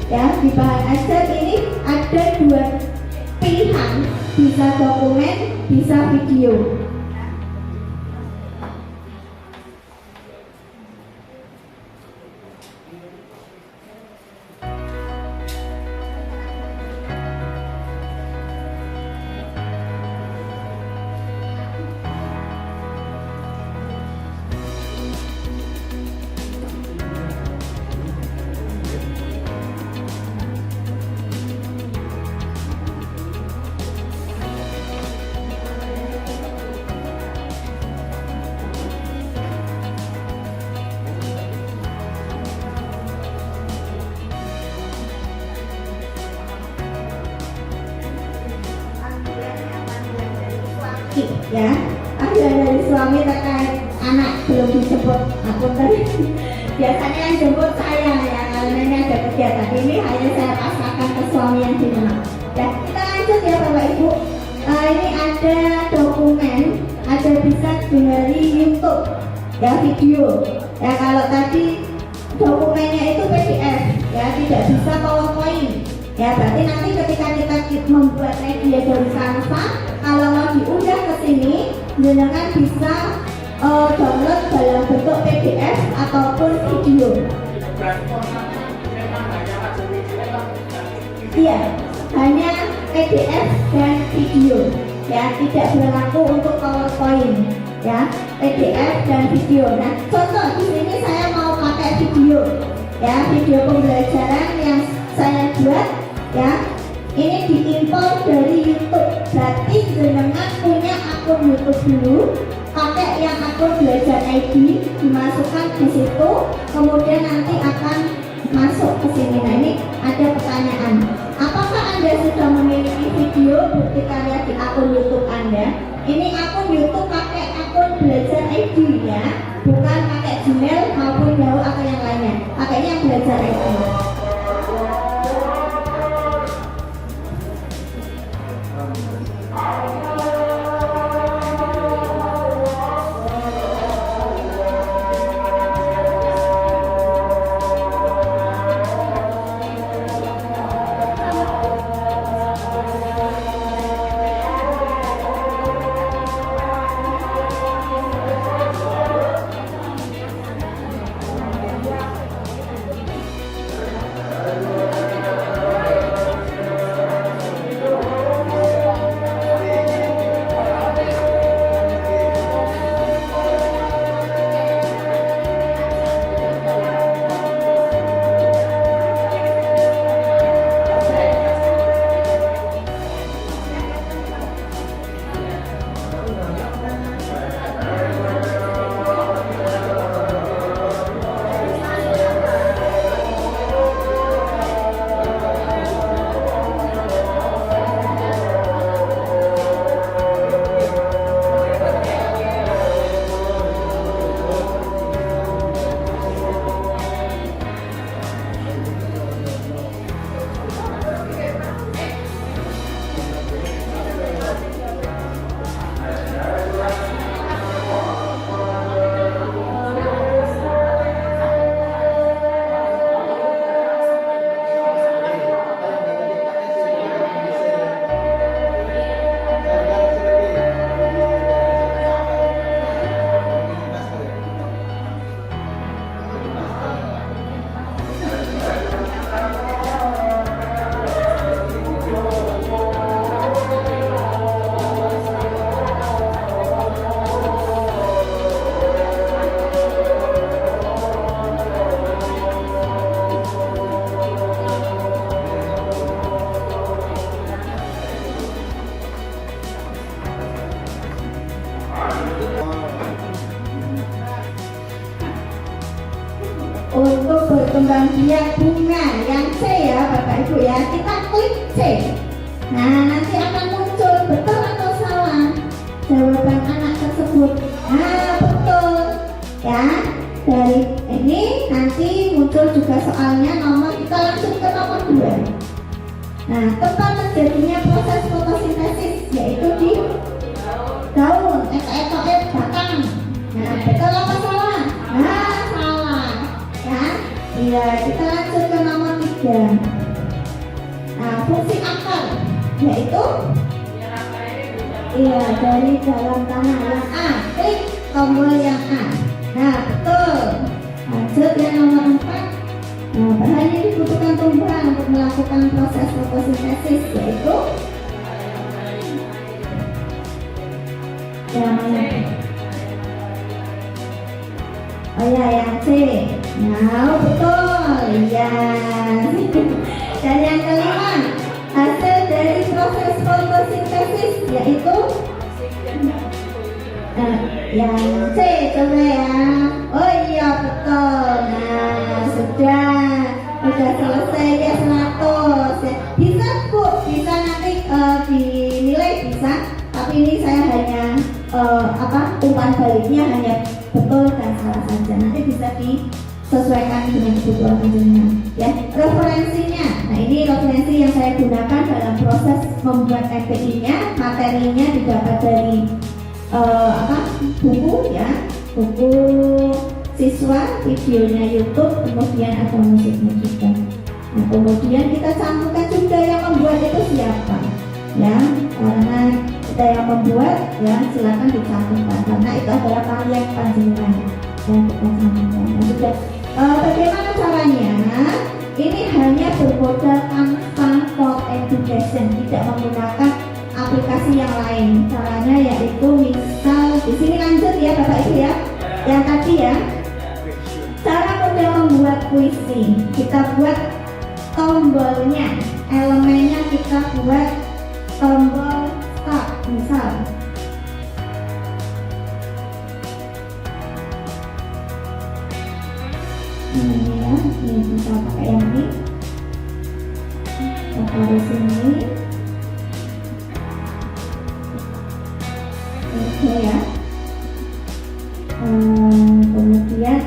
ya, di bahan ajar ini ada dua pilihan, bisa dokumen, bisa video. Ya, panggilan dari suami terkait anak belum dijemput. Aku tadi biasanya yang jemput saya ya, karena ini ada kegiatan ini hanya saya pasrahkan ke suami yang di rumah. Ya, kita lanjut ya Bapak Ibu. Ini ada dokumen, ada bisa dari YouTube, ya, video. Ya, kalau tadi dokumennya itu PDF, ya, tidak bisa PowerPoint. Ya, berarti nanti ketika kita membuat media dari Canva, kalau mau diunggah ke sini, jenengan bisa download dalam bentuk PDF ataupun video. Iya, hanya PDF dan video, ya, tidak berlaku untuk PowerPoint, ya. PDF dan video. Nah, contoh di sini saya mau pakai video, ya, video pembelajaran yang saya buat, ya. Ini diimpor dari YouTube. Berarti jenengan punya akun YouTube dulu, pakai yang akun belajar ID, dimasukkan di situ, kemudian nanti akan masuk ke sini. Nah, ini ada pertanyaan. Apakah Anda sudah memiliki video bukti karya di akun YouTube Anda? Ini akun YouTube pakai akun belajar ID, ya, bukan pakai Gmail maupun Yahoo atau yang lainnya. Pakainya belajar ID. Untuk berkembang biak bunga yang C, ya Bapak Ibu, ya, kita klik C. Nah, nanti akan muncul betul atau salah jawaban anak tersebut. Nah, betul, ya. Dari ini nanti muncul juga soalnya nomor, kita langsung ke nomor 2. Nah, tempat terjadinya proses fotosintesis yaitu di daun, batang. Nah, betul apa salah? Nah, salah, ya. Iya, kita lanjut ke nomor 3. Nah, fungsi akar yaitu, iya, dari dalam tanah. Yang A, klik tombol yang A. Nah, betul. Lanjut yang nomor 4. Nah, bahan yang dibutuhkan tumbuhan untuk melakukan proses fotosintesis yaitu yang mana? Oh ya, yang C. Nah, betul. Ya. Dan yang kelima, hasil dari proses fotosintesis yaitu yang C, coba ya. Oh iya, betul. Nah, sudah selesai ya, 100 ya. Bisa Bu, bisa nanti dinilai bisa. Tapi ini saya hanya umpan baliknya hanya betul dan salah saja. Nanti bisa disesuaikan dengan kebutuhan jenengan. Ya, referensinya. Nah, ini referensi yang saya gunakan dalam proses membuat TPI-nya. Materinya didapat dari buku, ya, buku siswa, videonya YouTube, kemudian ada musiknya juga. Nah, kemudian kita cantumkan juga yang membuat itu siapa, ya, karena kita yang membuat, ya, silakan dicantumkan karena itu adalah karya panjenengan yang kita cantumkan. Nah, sudah. Bagaimana caranya? Ini hanya bermodal Canva for Education, tidak menggunakan aplikasi yang lain. Caranya yaitu misal di sini lanjut ya Bapak Bapak Ibu ya, yang tadi ya. Cara mudah membuat puisi, kita buat tombolnya, elemennya kita buat tombol start misal. Ini ya, ini bisa pakai yang ini. Kita taruh sini. Oke ya. Kemudian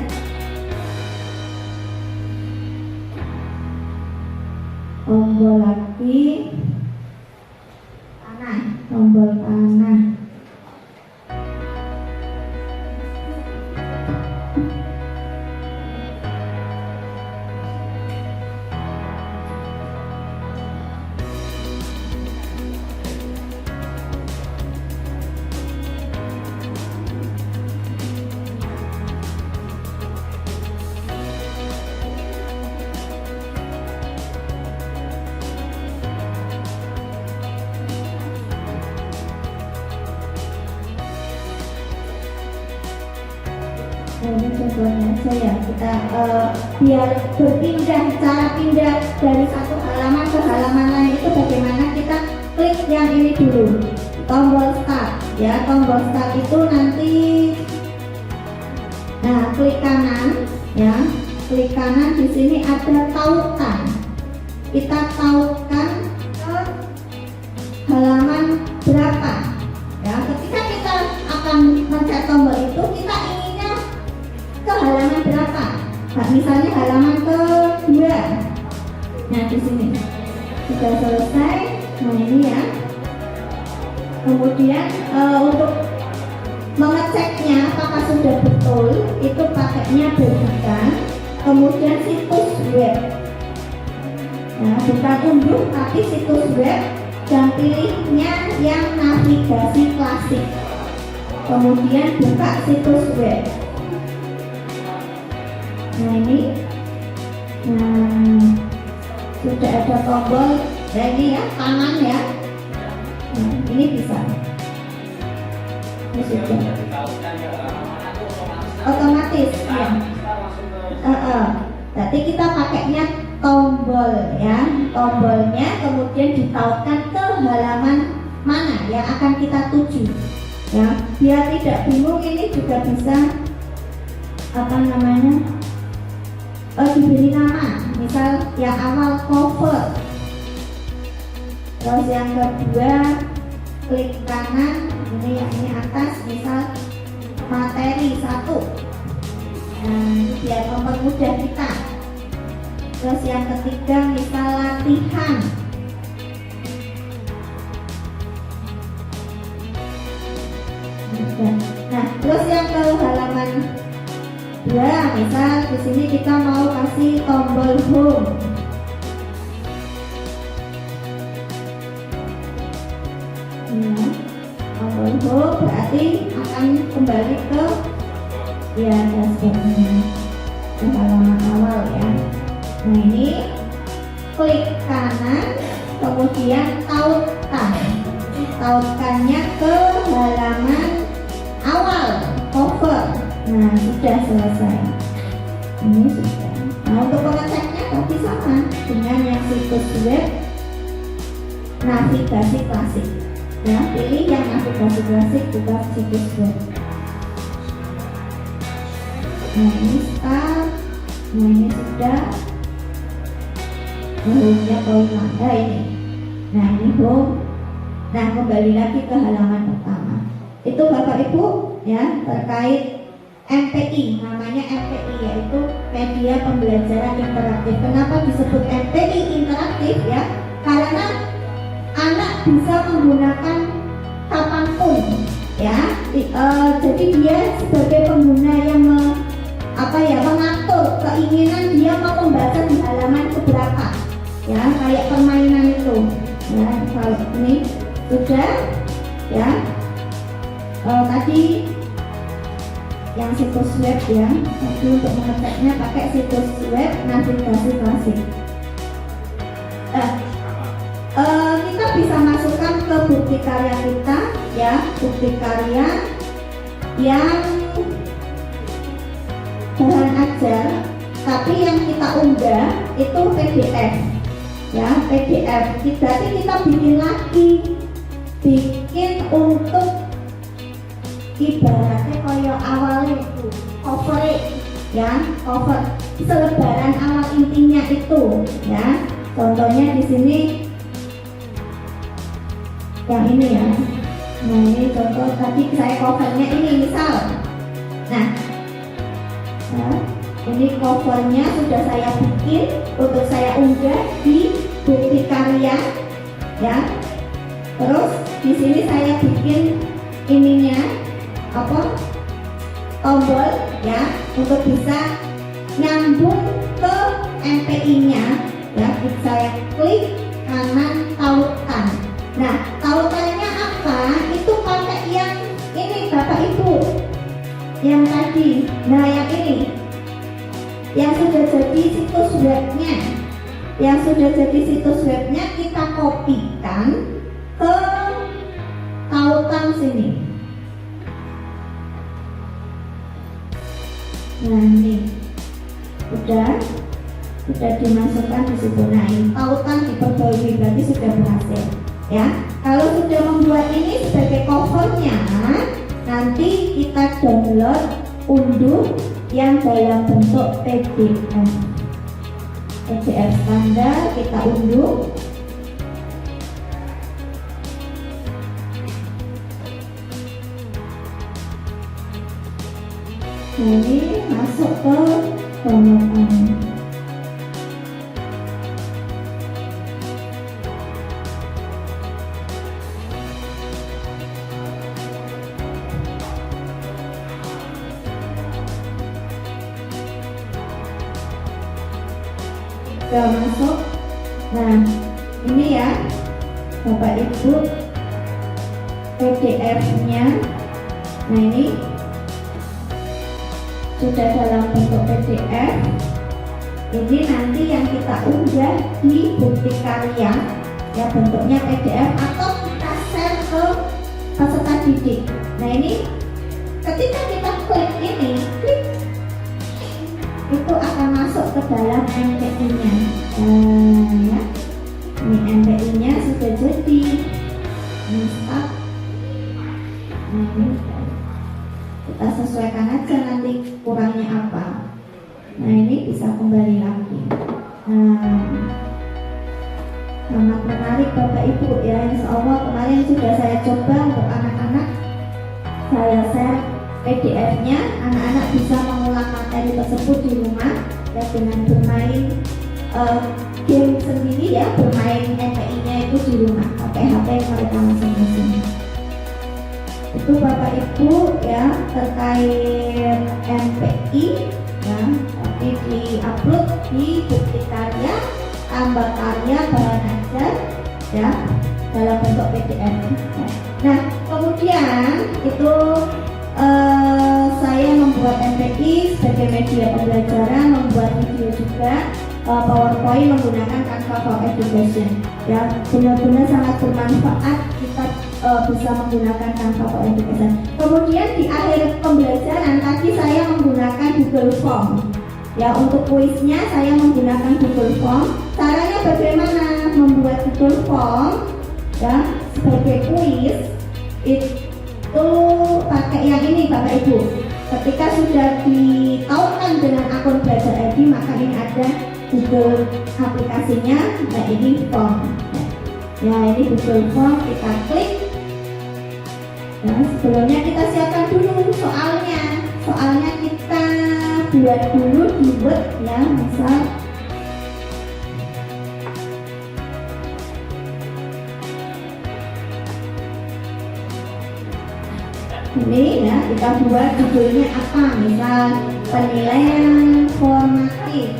tombol lagi, tanah, tombol tanah. Ini contohnya saya kita biar berpindah, cara pindah dari satu halaman ke halaman lain itu bagaimana, kita klik yang ini dulu, tombol start ya. Tombol start itu nanti, nah klik kanan ya, klik kanan di sini ada tautan, kita tautkan ke halaman berapa ya. Ketika kita akan mencet tombol itu, kita inginnya ke halaman berapa? Nah, misalnya halaman kedua. Nah, di sini sudah selesai. Nah, ini ya. Kemudian untuk mengeceknya apakah sudah betul, itu pakainya berikan. Kemudian situs web. Nah, bukan unduh tapi situs web, dan pilihnya yang navigasi klasik. Kemudian buka situs web. Nah ini, sudah ada tombol, ya ini ya, kanan ya. Nah, ini bisa. Ini sudah. Otomatis ya. Berarti kita pakainya tombol ya, tombolnya kemudian ditautkan ke halaman mana yang akan kita tuju. Ya, biar tidak bingung, ini juga bisa apa namanya? Diberi nama, misal yang awal cover, terus yang kedua klik kanan, ini yang ini atas, misal materi 1. Biar mempermudah kita. Terus yang ketiga misal latihan. Nah, terus yang ke halaman 2, misal di sini kita mau kasih tombol home. Ya, tombol home berarti akan kembali ke ya dashboardnya, ke halaman awal ya. Nah ini klik kanan, kemudian tautkan, tautkannya ke halaman awal cover. Nah sudah selesai, ini sudah. Nah untuk pengeceknya tapi sama dengan yang situs web navigasi klasik ya, pilih yang navigasi klasik juga situs web. Nah ini start, nah ini sudah home-nya poin mana ini. Nah ini home. Nah kembali lagi ke halaman pertama. Itu Bapak Ibu ya terkait MPI, namanya MPI yaitu media pembelajaran interaktif. Kenapa disebut MPI interaktif ya? Karena anak bisa menggunakan kapanpun ya. Jadi dia sebagai pengguna yang mengatur keinginan dia mau membaca di halaman keberapa ya, kayak permainan itu ya. Kalau ini sudah ya, tadi yang situs web ya, tapi untuk mengeceknya pakai situs web navigasi klasik. Kita bisa masukkan ke bukti karya kita ya, bukti karya yang mengajar, tapi yang kita unggah itu PDF, ya PDF. Berarti kita bikin lagi, bikin untuk ibaratnya kayak awalnya itu cover, ya cover selebaran awal intinya itu, ya. Contohnya di sini yang ini ya. Nah ini contoh tadi saya covernya ini misal. Nah, ini covernya sudah saya bikin untuk saya unggah di bukti karya, ya. Terus di sini saya bikin ininya apa? Tombol, ya, untuk bisa nyambung ke MPI-nya, ya. Saya klik kanan tautan. Nah, tautannya apa? Itu pakai yang ini Bapak Ibu, yang tadi. Nah, yang ini yang sudah jadi situs webnya, kita kopikan ke tautan sini. Nah ini sudah dimasukkan di situ. Nah ini tautan diperbarui, berarti sudah berhasil, ya. Kalau sudah membuat ini sebagai covernya, nanti kita download, unduh yang dalam bentuk PDF standar, kita unduh. Ini masuk ke downloadan. Sudah masuk. Nah ini ya Bapak Ibu PDF-nya. Nah ini sudah dalam bentuk PDF. Ini nanti yang kita unggah di bukti karya, ya, bentuknya PDF atau kita share ke peserta didik. Nah ini ketika kita klik ini, itu akan masuk ke dalam MPI-nya. Ya, ini MPI-nya sudah jadi. Ini start. Nah ini kita sesuaikan aja nanti kurangnya apa. Nah ini bisa kembali lagi. Sangat menarik Bapak Ibu, ya. Insya Allah kemarin sudah saya coba untuk anak-anak. Saya share PDF-nya, anak-anak bisa mengulang materi tersebut di rumah, ya, dengan bermain game sendiri, ya, bermain MPI-nya itu di rumah pakai HP mereka masing-masing. Itu Bapak Ibu, ya, terkait MPI, ya, nanti di-upload di bukti karya, tambah karya bahan ajar, ya, dalam bentuk PDF. Nah kemudian itu saya membuat MPI sebagai media pembelajaran, membuat video juga, PowerPoint menggunakan Canva for Education, ya, benar-benar sangat bermanfaat kita bisa menggunakan Canva for Education. Kemudian di akhir pembelajaran tadi saya menggunakan Google Form, ya, untuk kuisnya saya menggunakan Google Form. Caranya bagaimana membuat Google Form, ya, sebagai kuis itu pakai yang ini Bapak Ibu. Ketika sudah ditautkan dengan akun Belajar ID, maka ini ada Google aplikasinya. Nah ini form, ya, ini Google Form, kita klik. Nah, sebelumnya kita siapkan dulu soalnya kita buat dulu di Word, ya, misal ini, ya, kita buat judulnya apa, misal penilaian formatif.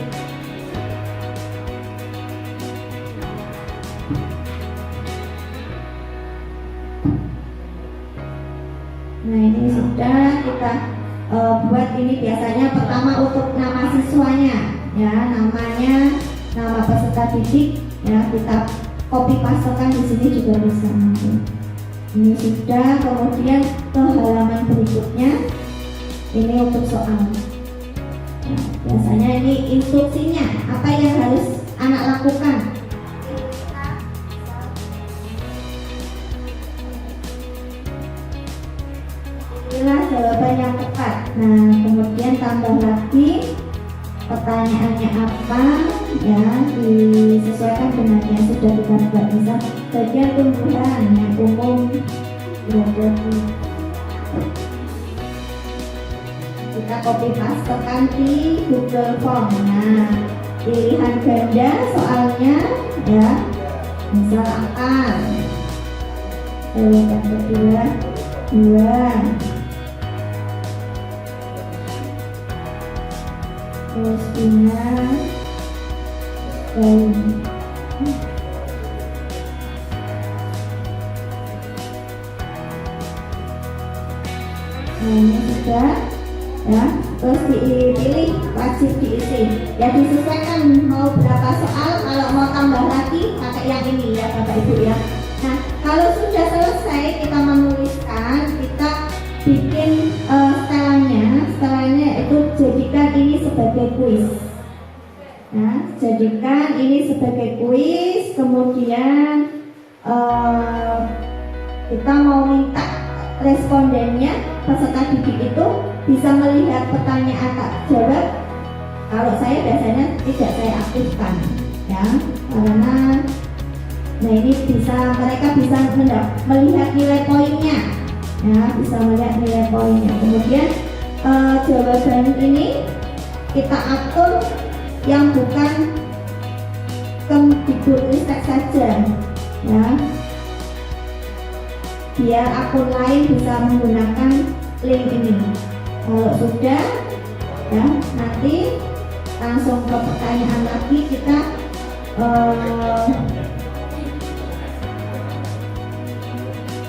Nah ini sudah kita buat. Ini biasanya pertama untuk nama siswanya, ya, namanya, nama peserta didik, ya, kita copy pastekan di sini juga bisa. Ini sudah. Kemudian ke halaman berikutnya, ini untuk soal. Nah, Biasanya ini instruksinya, apa yang harus anak lakukan. Inilah jawaban yang tepat. Nah, kemudian tambah lagi pertanyaannya apa, ya, disesuaikan dengan yang sudah kita buat. Misal bagian tumbuhan yang umum berada di, kita copy pastekan di Google Form. Nah, pilihan ganda soalnya, ya, misal akar, yang kedua 2, terus pindah daun. Nah, ini sudah, ya, terus dipilih, wajib diisi, ya, disesuaikan mau berapa soal. Kalau mau tambah lagi pakai yang ini, ya Bapak Ibu, ya. Nah, kalau sudah selesai kita menuliskan, kita bikin setelannya itu jadikan ini sebagai kuis. Nah, jadikan ini sebagai kuis, kemudian kita mau minta respondennya, peserta didik itu bisa melihat pertanyaan tak jawab. Kalau saya biasanya tidak saya aktifkan, ya, karena nah ini mereka bisa melihat nilai poinnya, ya, bisa melihat nilai poinnya. Kemudian jawaban ini kita atur yang bukan Kemdikbudristek saja, ya, biar akun lain bisa menggunakan link ini. Kalau sudah, ya, nanti langsung ke pertanyaan lagi. Kita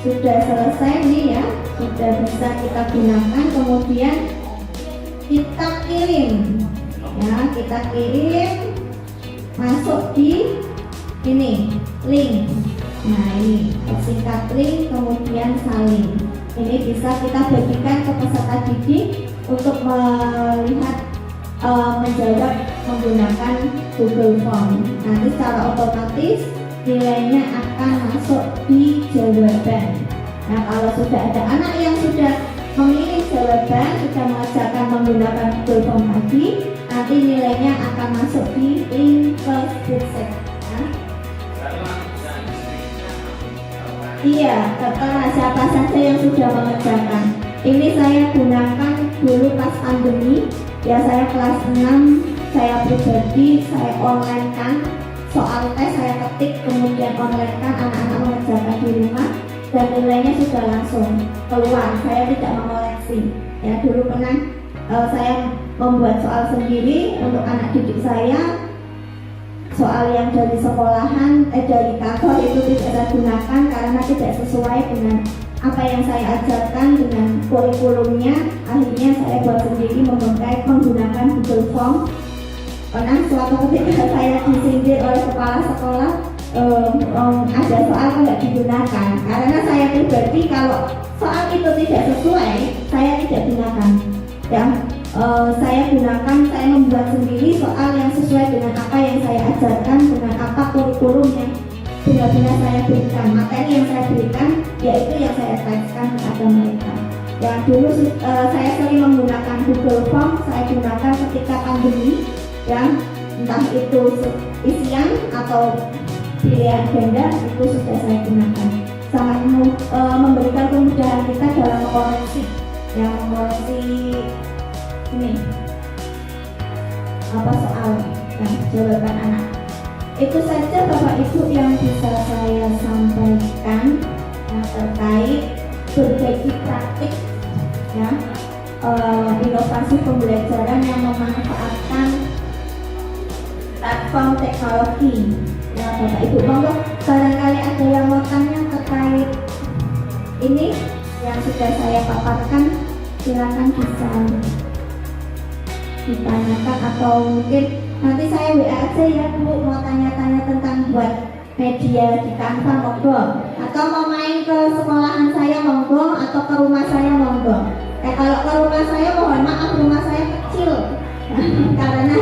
sudah selesai nih, ya, sudah bisa kita gunakan. Kemudian kita kirim, ya, kita kirim masuk di ini link. Nah, ini singkat link, kemudian salin. Ini bisa kita bagikan ke peserta didik untuk melihat, menjawab menggunakan Google Form. Nanti secara otomatis nilainya akan masuk di jawaban. Nah, kalau sudah ada anak yang sudah memilih jawaban, sudah mengerjakan menggunakan Google Form tadi, nanti nilainya akan masuk di link ke Spreadsheet. Iya, tertera siapa saja yang sudah mengerjakan. Ini saya gunakan dulu pas pandemi, ya, saya kelas 6, saya pribadi, saya online kan soal tes, saya ketik, kemudian online kan anak-anak mengerjakan di rumah, dan nilainya sudah langsung keluar. Saya tidak mengoreksi, ya. Dulu pernah saya membuat soal sendiri untuk anak didik saya. Soal yang dari sekolahan, dari kantor itu tidak saya gunakan karena tidak sesuai dengan apa yang saya ajarkan dengan kurikulumnya. Akhirnya saya buat sendiri menggunakan Google Form. Pernah suatu ketika saya disindir oleh kepala sekolah, ada soal tidak digunakan. Karena saya pribadi kalau soal itu tidak sesuai, saya tidak gunakan, ya. Saya membuat sendiri soal yang sesuai dengan apa yang saya ajarkan, dengan apa kurikulum yang benar-benar saya berikan, materi yang saya berikan, yaitu yang saya tekskan kepada mereka. Yang dulu saya sering menggunakan Google Form, saya gunakan ketika pandemi, ya, entah itu isian atau pilihan ganda, itu sudah saya gunakan. Sangat memberikan kemudahan kita dalam mengoreksi, yang mengoreksi ini apa soal, ya, jawaban anak. Itu saja Bapak Ibu yang bisa saya sampaikan, yang terkait berbagi praktik, ya, inovasi pembelajaran yang memanfaatkan platform teknologi, ya Bapak Ibu. Monggo barangkali ada yang mau tanya terkait ini yang sudah saya paparkan, silakan bisa ditanyakan, atau mungkin nanti saya WA aja, ya Bu, mau tanya-tanya tentang buat media di Canva, monggo, atau mau main ke sekolahan saya, monggo, atau ke rumah saya, monggo. Kalau ke rumah saya, mohon maaf, rumah saya kecil, karena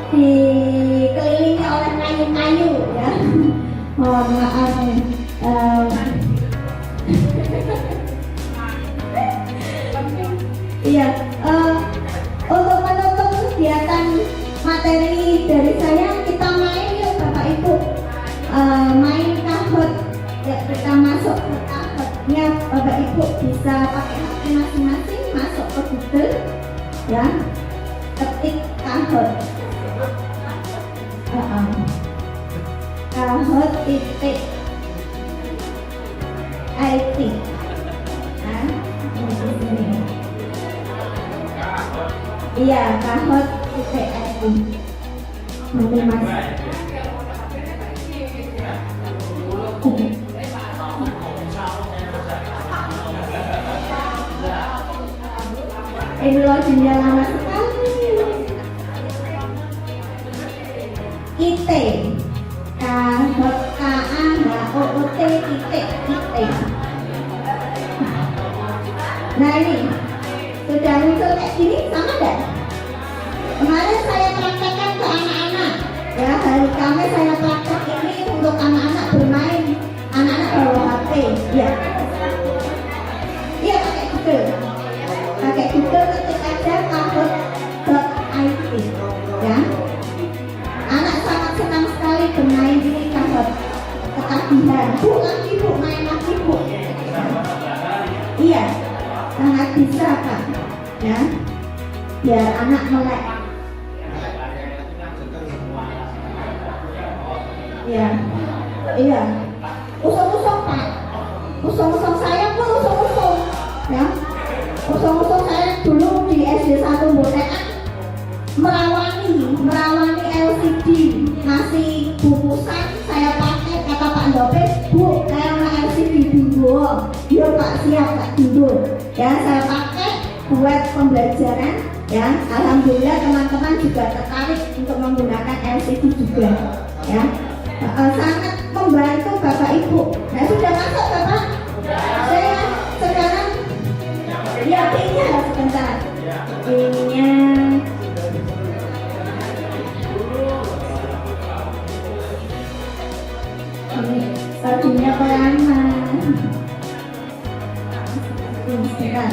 dikelilingi oleh kayu-kayu ya. Mohon maaf nih. Iya, untuk menutup kegiatan materi dari saya, kita main yuk Bapak Ibu. Main Kahoot ya, kita masuk ke Kahoot-nya. Bapak Ibu bisa pakai HP masing-masing, masuk ke Google ya, ketik Kahoot. Kahoot.it. Nah, ini di sini. Iya, Kahoot.it. Nanti Mas. Ini loginnya lama sekali. IT Kahoot KAHOOT. Nah ini sudah muncul kayak gini, sama enggak? Kemarin saya praktekkan ke anak-anak ya, hari Kamis saya praktek ini untuk anak-anak bermain. Anak-anak bawa HP ya. Iya, pakai Google ketik aja Kahoot.it ya. Anak sangat senang sekali bermain ini Kahoot. Ketagihan, bu lagi bu, main lagi bu. Iya, sangat bisa Kak ya, biar anak melek. Iya, iya, usung-usung Pak, usung-usung saya pun usung-usung ya. Usung-usung saya dulu di SD 1 Botean merawani LCD, masih bukusan saya pakai, kata Pak Ndope, bu kayak LCD dulu. Iya Pak, siap Pak dulu ya, saya pakai buat pembelajaran ya. Alhamdulillah teman-teman juga tertarik untuk menggunakan LCD juga ya. Sangat membantu Bapak Ibu. Nah sudah masuk Bapak? Saya sekarang ya pinnya sebentar. Pinnya ini tadinya lama. Sebentar.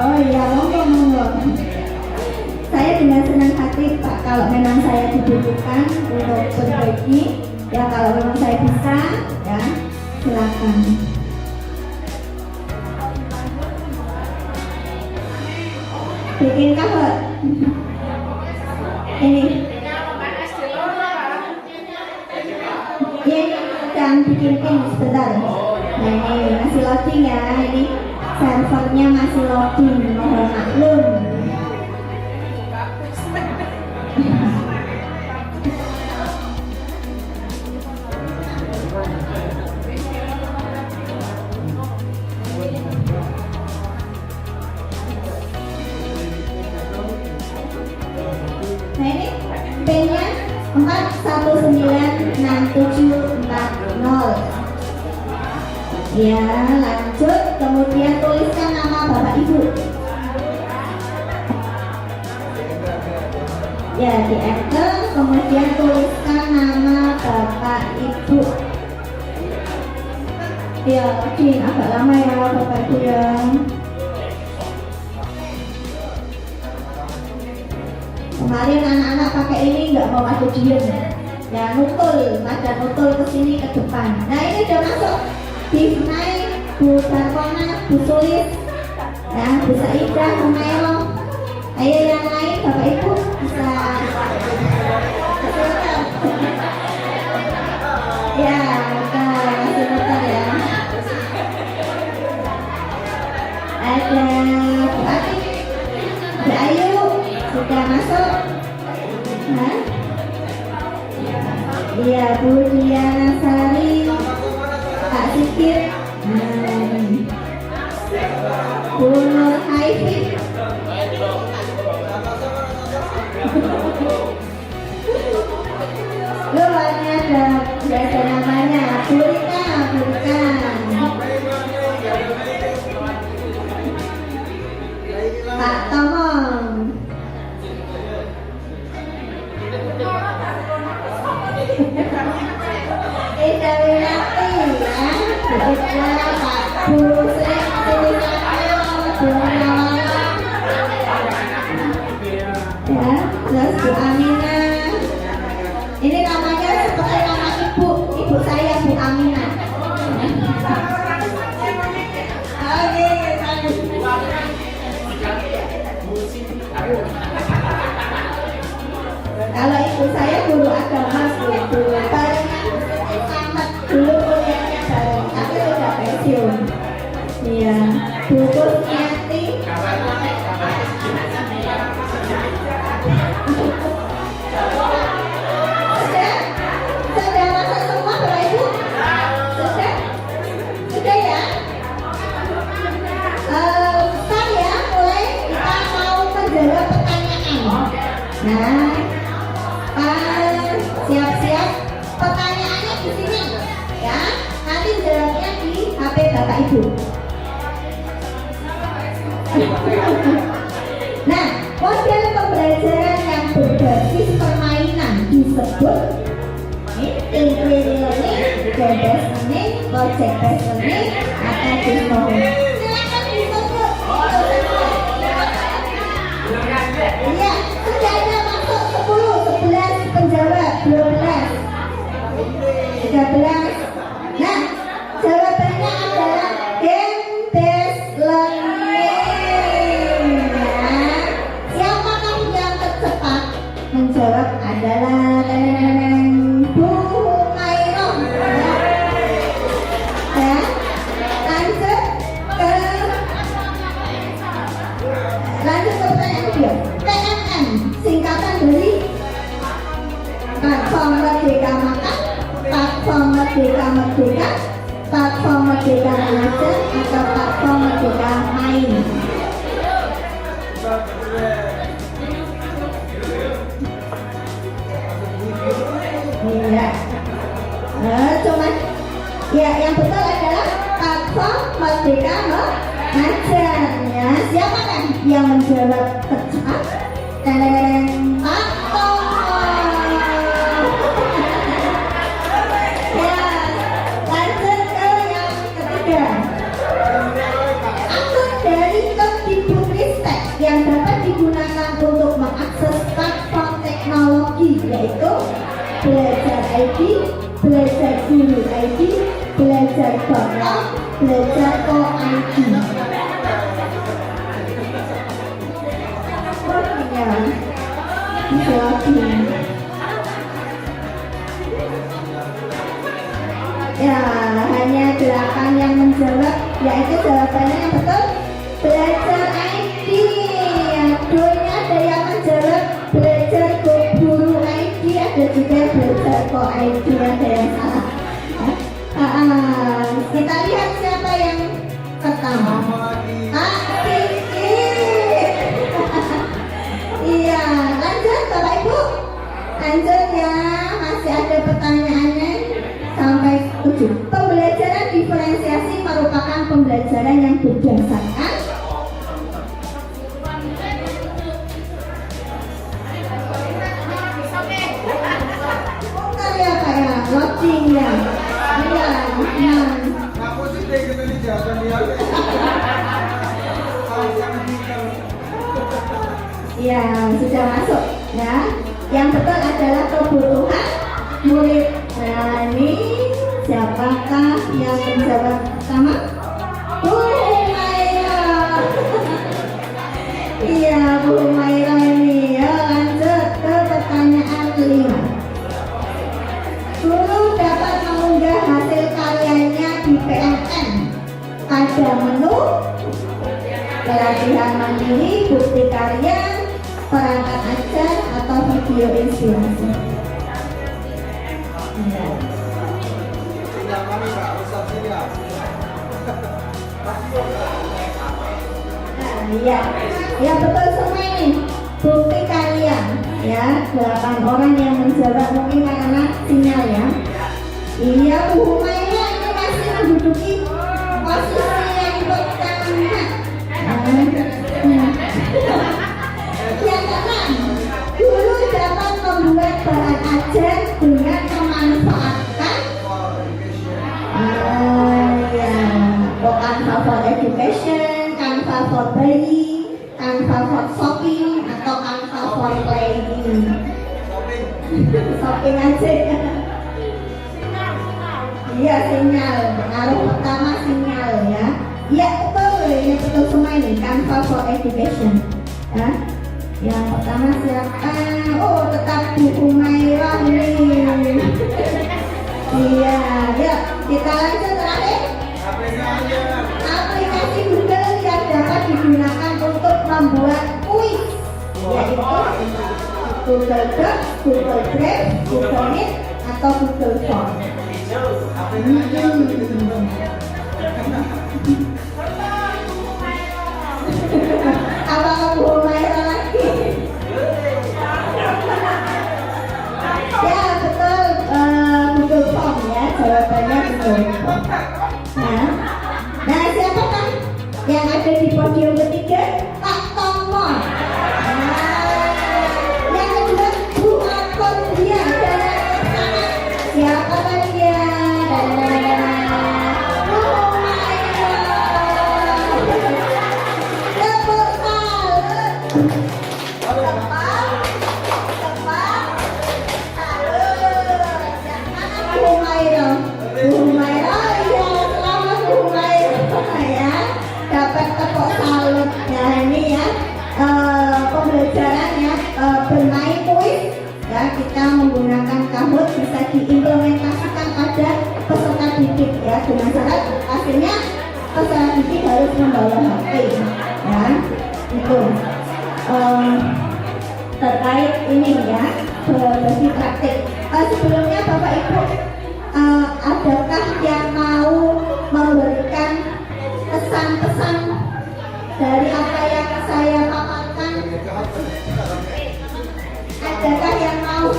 Oh iya, monggo. Saya dengan senang hati Pak, kalau memang saya dibutuhkan untuk berbagi ya, kalau memang saya bisa ya, silakan. Bikin Kahoot. Ini. Ya, sedang bikin ini sebentar. Nah ini masih loading ya, ini servernya masih loading, mohon maklum. Nah ini PIN-nya 4196740. Ya, lanjut, kemudian tuliskan nama Bapak Ibu. Ya, di enter, kemudian tuliskan nama Bapak Ibu. Ya, mungkin agak lama ya Bapak Ibu ya. Kemarin anak-anak pakai ini nggak mau ada diem ya, nutul, pada nutul ke sini ke depan. Nah ini udah masuk. Bu Nai, Bu Barkona, Bu Sulis, ya, Bu Saidah, Bu Nailo. Ayo yang lain Bapak Ibu bisa. Ya, kita masih muter ya. Ada Bu Ati, Bu Ayu, sudah masuk. Hah? Iya, Bu Diana Sari, Pak Sikit. Nah, Nur Haifi. Luarnya ada namanya Purika. Pak Tomong. Ida Winati ya. Begitu Pak Bu Sri ya, terus Bu Aminah. Ini namanya seperti nama ibu saya, Bu Aminah. Oke, kalau ibu saya guru agama dulu, sangat dulu kuliahnya bareng, tapi sudah pensiun. Iya, Bu Kusmiati. Sudah masak semua Bapak Ibu? Sudah ya? Start ya, mulai kita mau menjawab pertanyaan. Nah, siap-siap pertanyaannya di sini ya. Nanti jawabnya di HP Bapak Ibu. Nah, model pembelajaran yang berbasis permainan disebut integrated learning, game-based learning, project-based learning, atau discovery. Silakan disebut. Iya, sudah ada masuk 10, 11 penjawab, 12, 13. Nah, jawabannya adalah game-based learning. Nah, siapakah yang tercepat menjawab adalah Bu Humayroh. Ya, lanjut ke pertanyaan kedua. PMM singkatan dari Platform Merdeka Makan, Platform Merdeka Merdeka, Platform Merdeka Mengajar, atau Platform Merdeka Main. Iya. Cuman ya yang betul adalah Platform Merdeka Mengajar. Ya, siapa kan yang menjawab tercepat? Pak Tomong. Ya, lanjut ke yang ketiga. Akun dari Kemdikbudristek yang dapat digunakan untuk mengakses platform teknologi yaitu Belajar ID, Belajar Guru ID, Belajar.com, Belajar.co ID. Ya, hanya 8 yang menjawab, yaitu jawabannya yang betul Belajar ID. Aduh, ada yang menjawab Belajar Guru ID, ada juga Belajar.co ID, ada yang salah. Kita lihat siapa yang pertama. Iya, lanjut Bapak Ibu. Lanjut ya, masih ada pertanyaannya sampai 7. Pembelajaran diferensiasi merupakan pembelajaran yang berdasarkan ya Pak ya, watching ya. Iya, Aku sih pengen menjawab dia. ya, sudah masuk ya. Yang betul adalah kebutuhan murid. Nah, ini siapakah yang menjawab pertama? Bu Humayroh. Iya, Bu Humayroh ini ya. Lanjut ke pertanyaan 5. Guru dapat mengunggah hasil karyanya di PMM pada menu pelatihan mandiri, bukti karya, perangkat ajar, atau video inspirasi. Ya. Tidak kami Pak, Ustaz Siap. Iya, ya betul semua ini. Bukti kalian, ya 8 orang yang menjawab mungkin karena sinyal ya. Iya, Bu Humaira ini masih menduduki posisi yang pertama. Yang keenam, guru dapat membuat bahan ajar dengan memanfaatkan ya, Canva for education, Canva for bayi, Canva for shopping, atau Canva for playing. Shopping aja. Iya, sinyal. Pengaruh pertama sinyal ya. Iya betul, ini betul semua ini Canva for education. Ya. Yang pertama silakan. Oh, tetap Bu Humaira ini. Iya, ya. Kita lanjut terakhir. Aplikasi Google yang dapat digunakan untuk membuat kuis, yaitu Google Docs, Google Drive, Google Meet, atau Google Form. Apa Bu Humaira lagi? Ya betul, Google Form ya, jawabannya Google Form. Nah siapakah yang ada di podium ketiga? Pak Tomo. Yang kedua Bu Akodia. Siapa tadi ya? Bu Humaira. Tepuk tangan. Bu Humaira. Bu Humaira ya, selamat Bu Humaira ya. Dapat tepuk salut ya ini ya. Pembelajarannya bermain kuis ya, kita menggunakan Kahoot bisa diimplementasikan pada peserta didik ya, dengan syarat hasilnya peserta didik harus membawa HP ya. Itu terkait ini ya, berbagi praktik. Sebelumnya Bapak Ibu, adakah yang mau memberikan pesan-pesan dari apa yang saya paparkan? Adakah yang mau?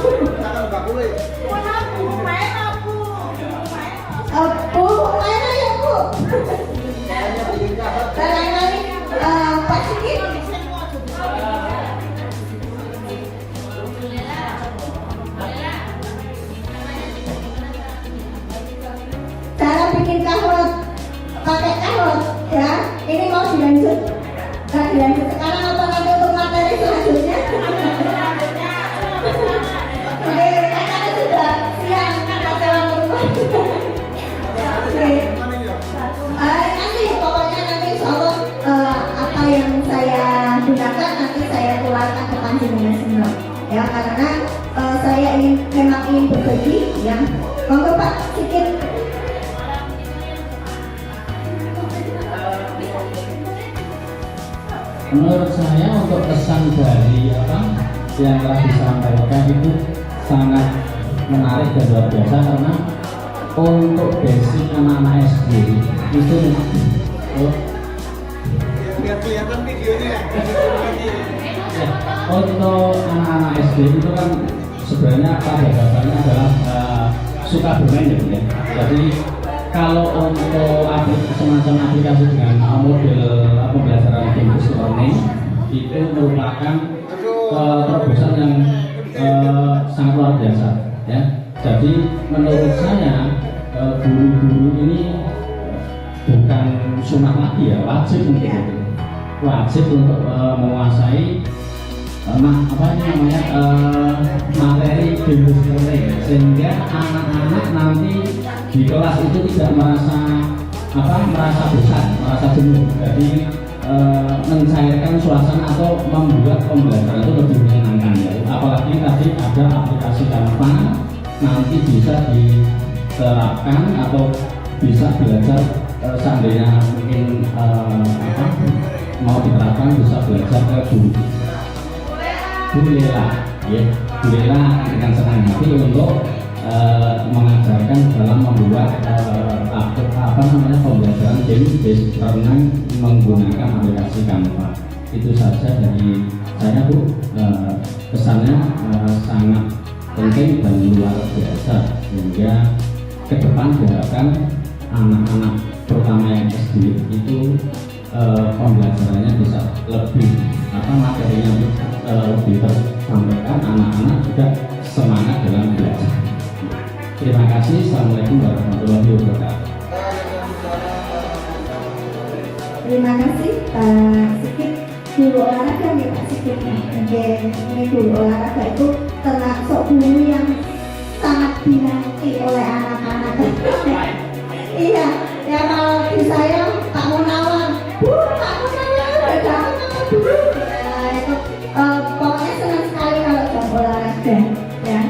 Bu Humaira ya Bu. Barangkali Pak Sigit. Cara bikin Kahoot, pakai Kahoot ya. Ini mau dilanjut, nggak dilanjut sekarang atau nanti untuk materi selanjutnya? Oke, karena sudah siang kata rumah. Oke, nanti pokoknya nanti insya Allah apa yang saya gunakan nanti saya keluarkan ke panjenengan semua ya, karena saya memang ingin berbagi ya. Monggo Pak Sigit. Menurut saya untuk pesan dari apa yang telah disampaikan itu sangat menarik dan luar biasa, karena untuk basic anak-anak SD itu Biar kelihatan videonya. ya, untuk anak-anak SD itu kan sebenarnya pada dasarnya adalah suka bermain ya. Jadi kalau untuk semacam aplikasi dengan model pembelajaran campus learning itu merupakan terobosan yang sangat luar biasa ya. Jadi menurut saya guru-guru ini bukan sunah lagi ya, wajib untuk itu. Wajib untuk menguasai materi campus learning, sehingga anak-anak nanti di kelas itu tidak merasa bosan, merasa jenuh. Jadi mencairkan suasana atau membuat pembelajaran itu lebih menyenangkan ya. Apalagi tadi ada aplikasi Canva, nanti bisa diterapkan atau bisa belajar seandainya mungkin mau diterapkan, bisa belajar ke Bu Lela ya, Bu Lela dengan senang hati untuk mengajarkan dalam membuat pembelajaran game based learning menggunakan aplikasi Canva. Itu saja dari saya Bu. Pesannya sangat penting dan luar biasa, sehingga ke depan diharapkan anak-anak terutama yang SD itu pembelajarannya bisa lebih materinya lebih tersampaikan, anak-anak juga semangat dalam belajar. Terima kasih. Assalamualaikum warahmatullahi wabarakatuh. Terima kasih Pak Sigit, guru olahraga nih Pak Sigit. Ini guru olahraga itu termasuk guru yang sangat dinanti oleh anak-anak. Iya, ya kalau di saya Pak Munawar, Pak Munawar udah datang dulu. Nah, itu pokoknya senang sekali kalau jam olahraga. Ya,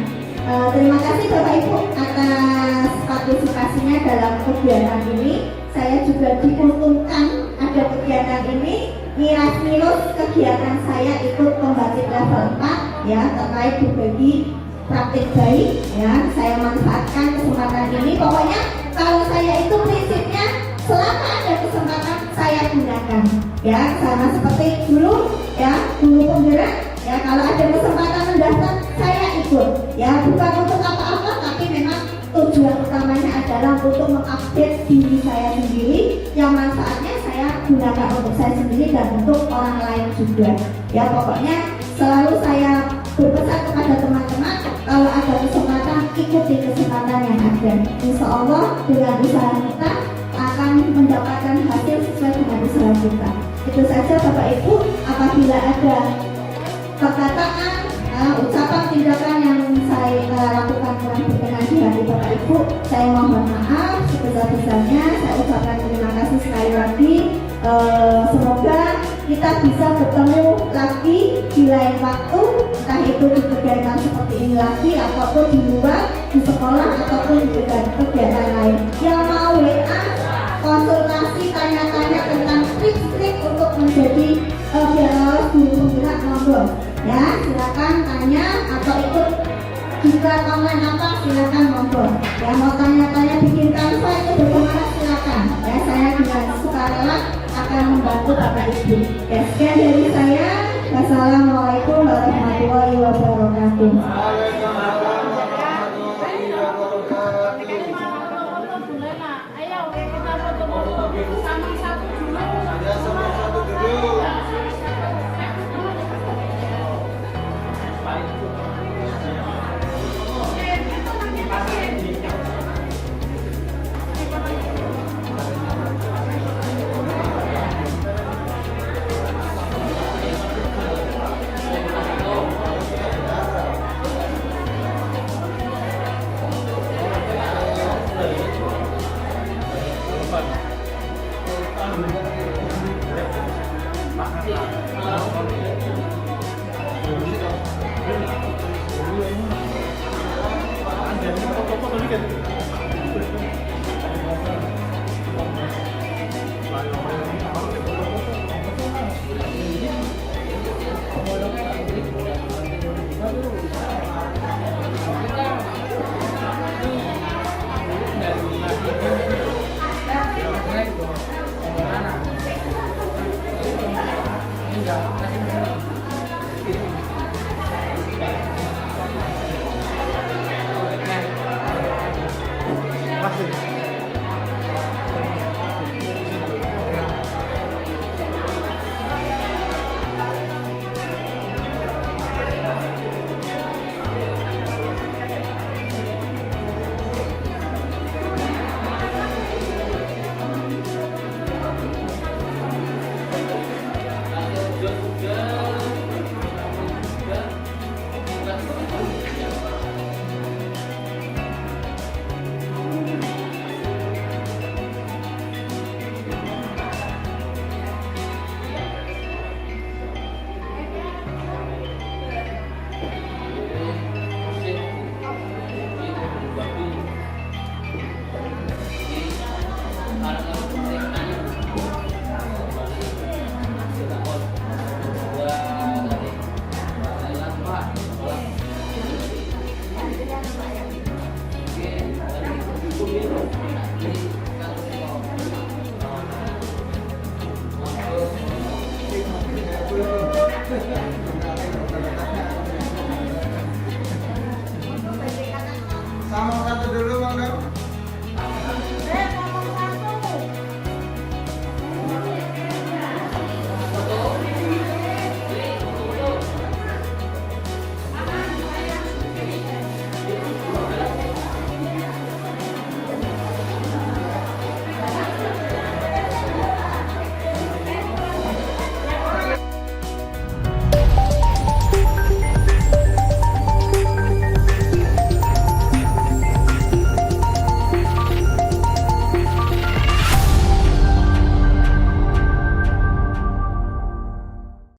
terima kasih Bapak Ibu atas partisipasinya dalam kegiatan ini. Saya juga diuntungkan ada kegiatan ini. Miras-minus kegiatan saya ikut pembatik level 4 ya, terkait berbagi praktik baik ya. Saya manfaatkan kesempatan ini. Pokoknya kalau saya itu prinsipnya selama ada kesempatan saya gunakan ya, sama seperti dulu ya, guru penggerak ya, kalau ada kesempatan mendaftar saya ikut ya, bukan untuk apa-apa, tapi memang tujuan utamanya adalah untuk mengupdate diri saya sendiri yang manfaatnya saya gunakan untuk saya sendiri dan untuk orang lain juga ya. Pokoknya selalu saya berpesan kepada teman-teman, kalau ada kesempatan ikuti kesempatan yang ada. Insya Allah dengan usaha kita akan mendapatkan hasil sesuai dengan usaha kita. Itu saja Bapak Ibu. Apabila ada perkataan, ucapan, tindakan yang saya lakukan kurang berkenan di hati Bapak Ibu, saya mohon maaf sebesar-besarnya. Saya ucapkan terima kasih sekali lagi. Semoga kita bisa bertemu lagi di lain waktu, entah itu di kegiatan seperti ini lagi ataupun di luar, di sekolah ataupun di kegiatan lain. Yang mau WA, konsultasi, tanya-tanya tentang trik-trik untuk menjadi biar lolos guru penggerak, monggo ya, silakan tanya atau ikut juga online apa, silakan monggo ya. Mau tanya-tanya bikin Canva itu bagaimana, silakan ya, saya dengan sukarela akan membantu Bapak Ibu ya. Sekian dari saya. Wassalamualaikum warahmatullahi wabarakatuh.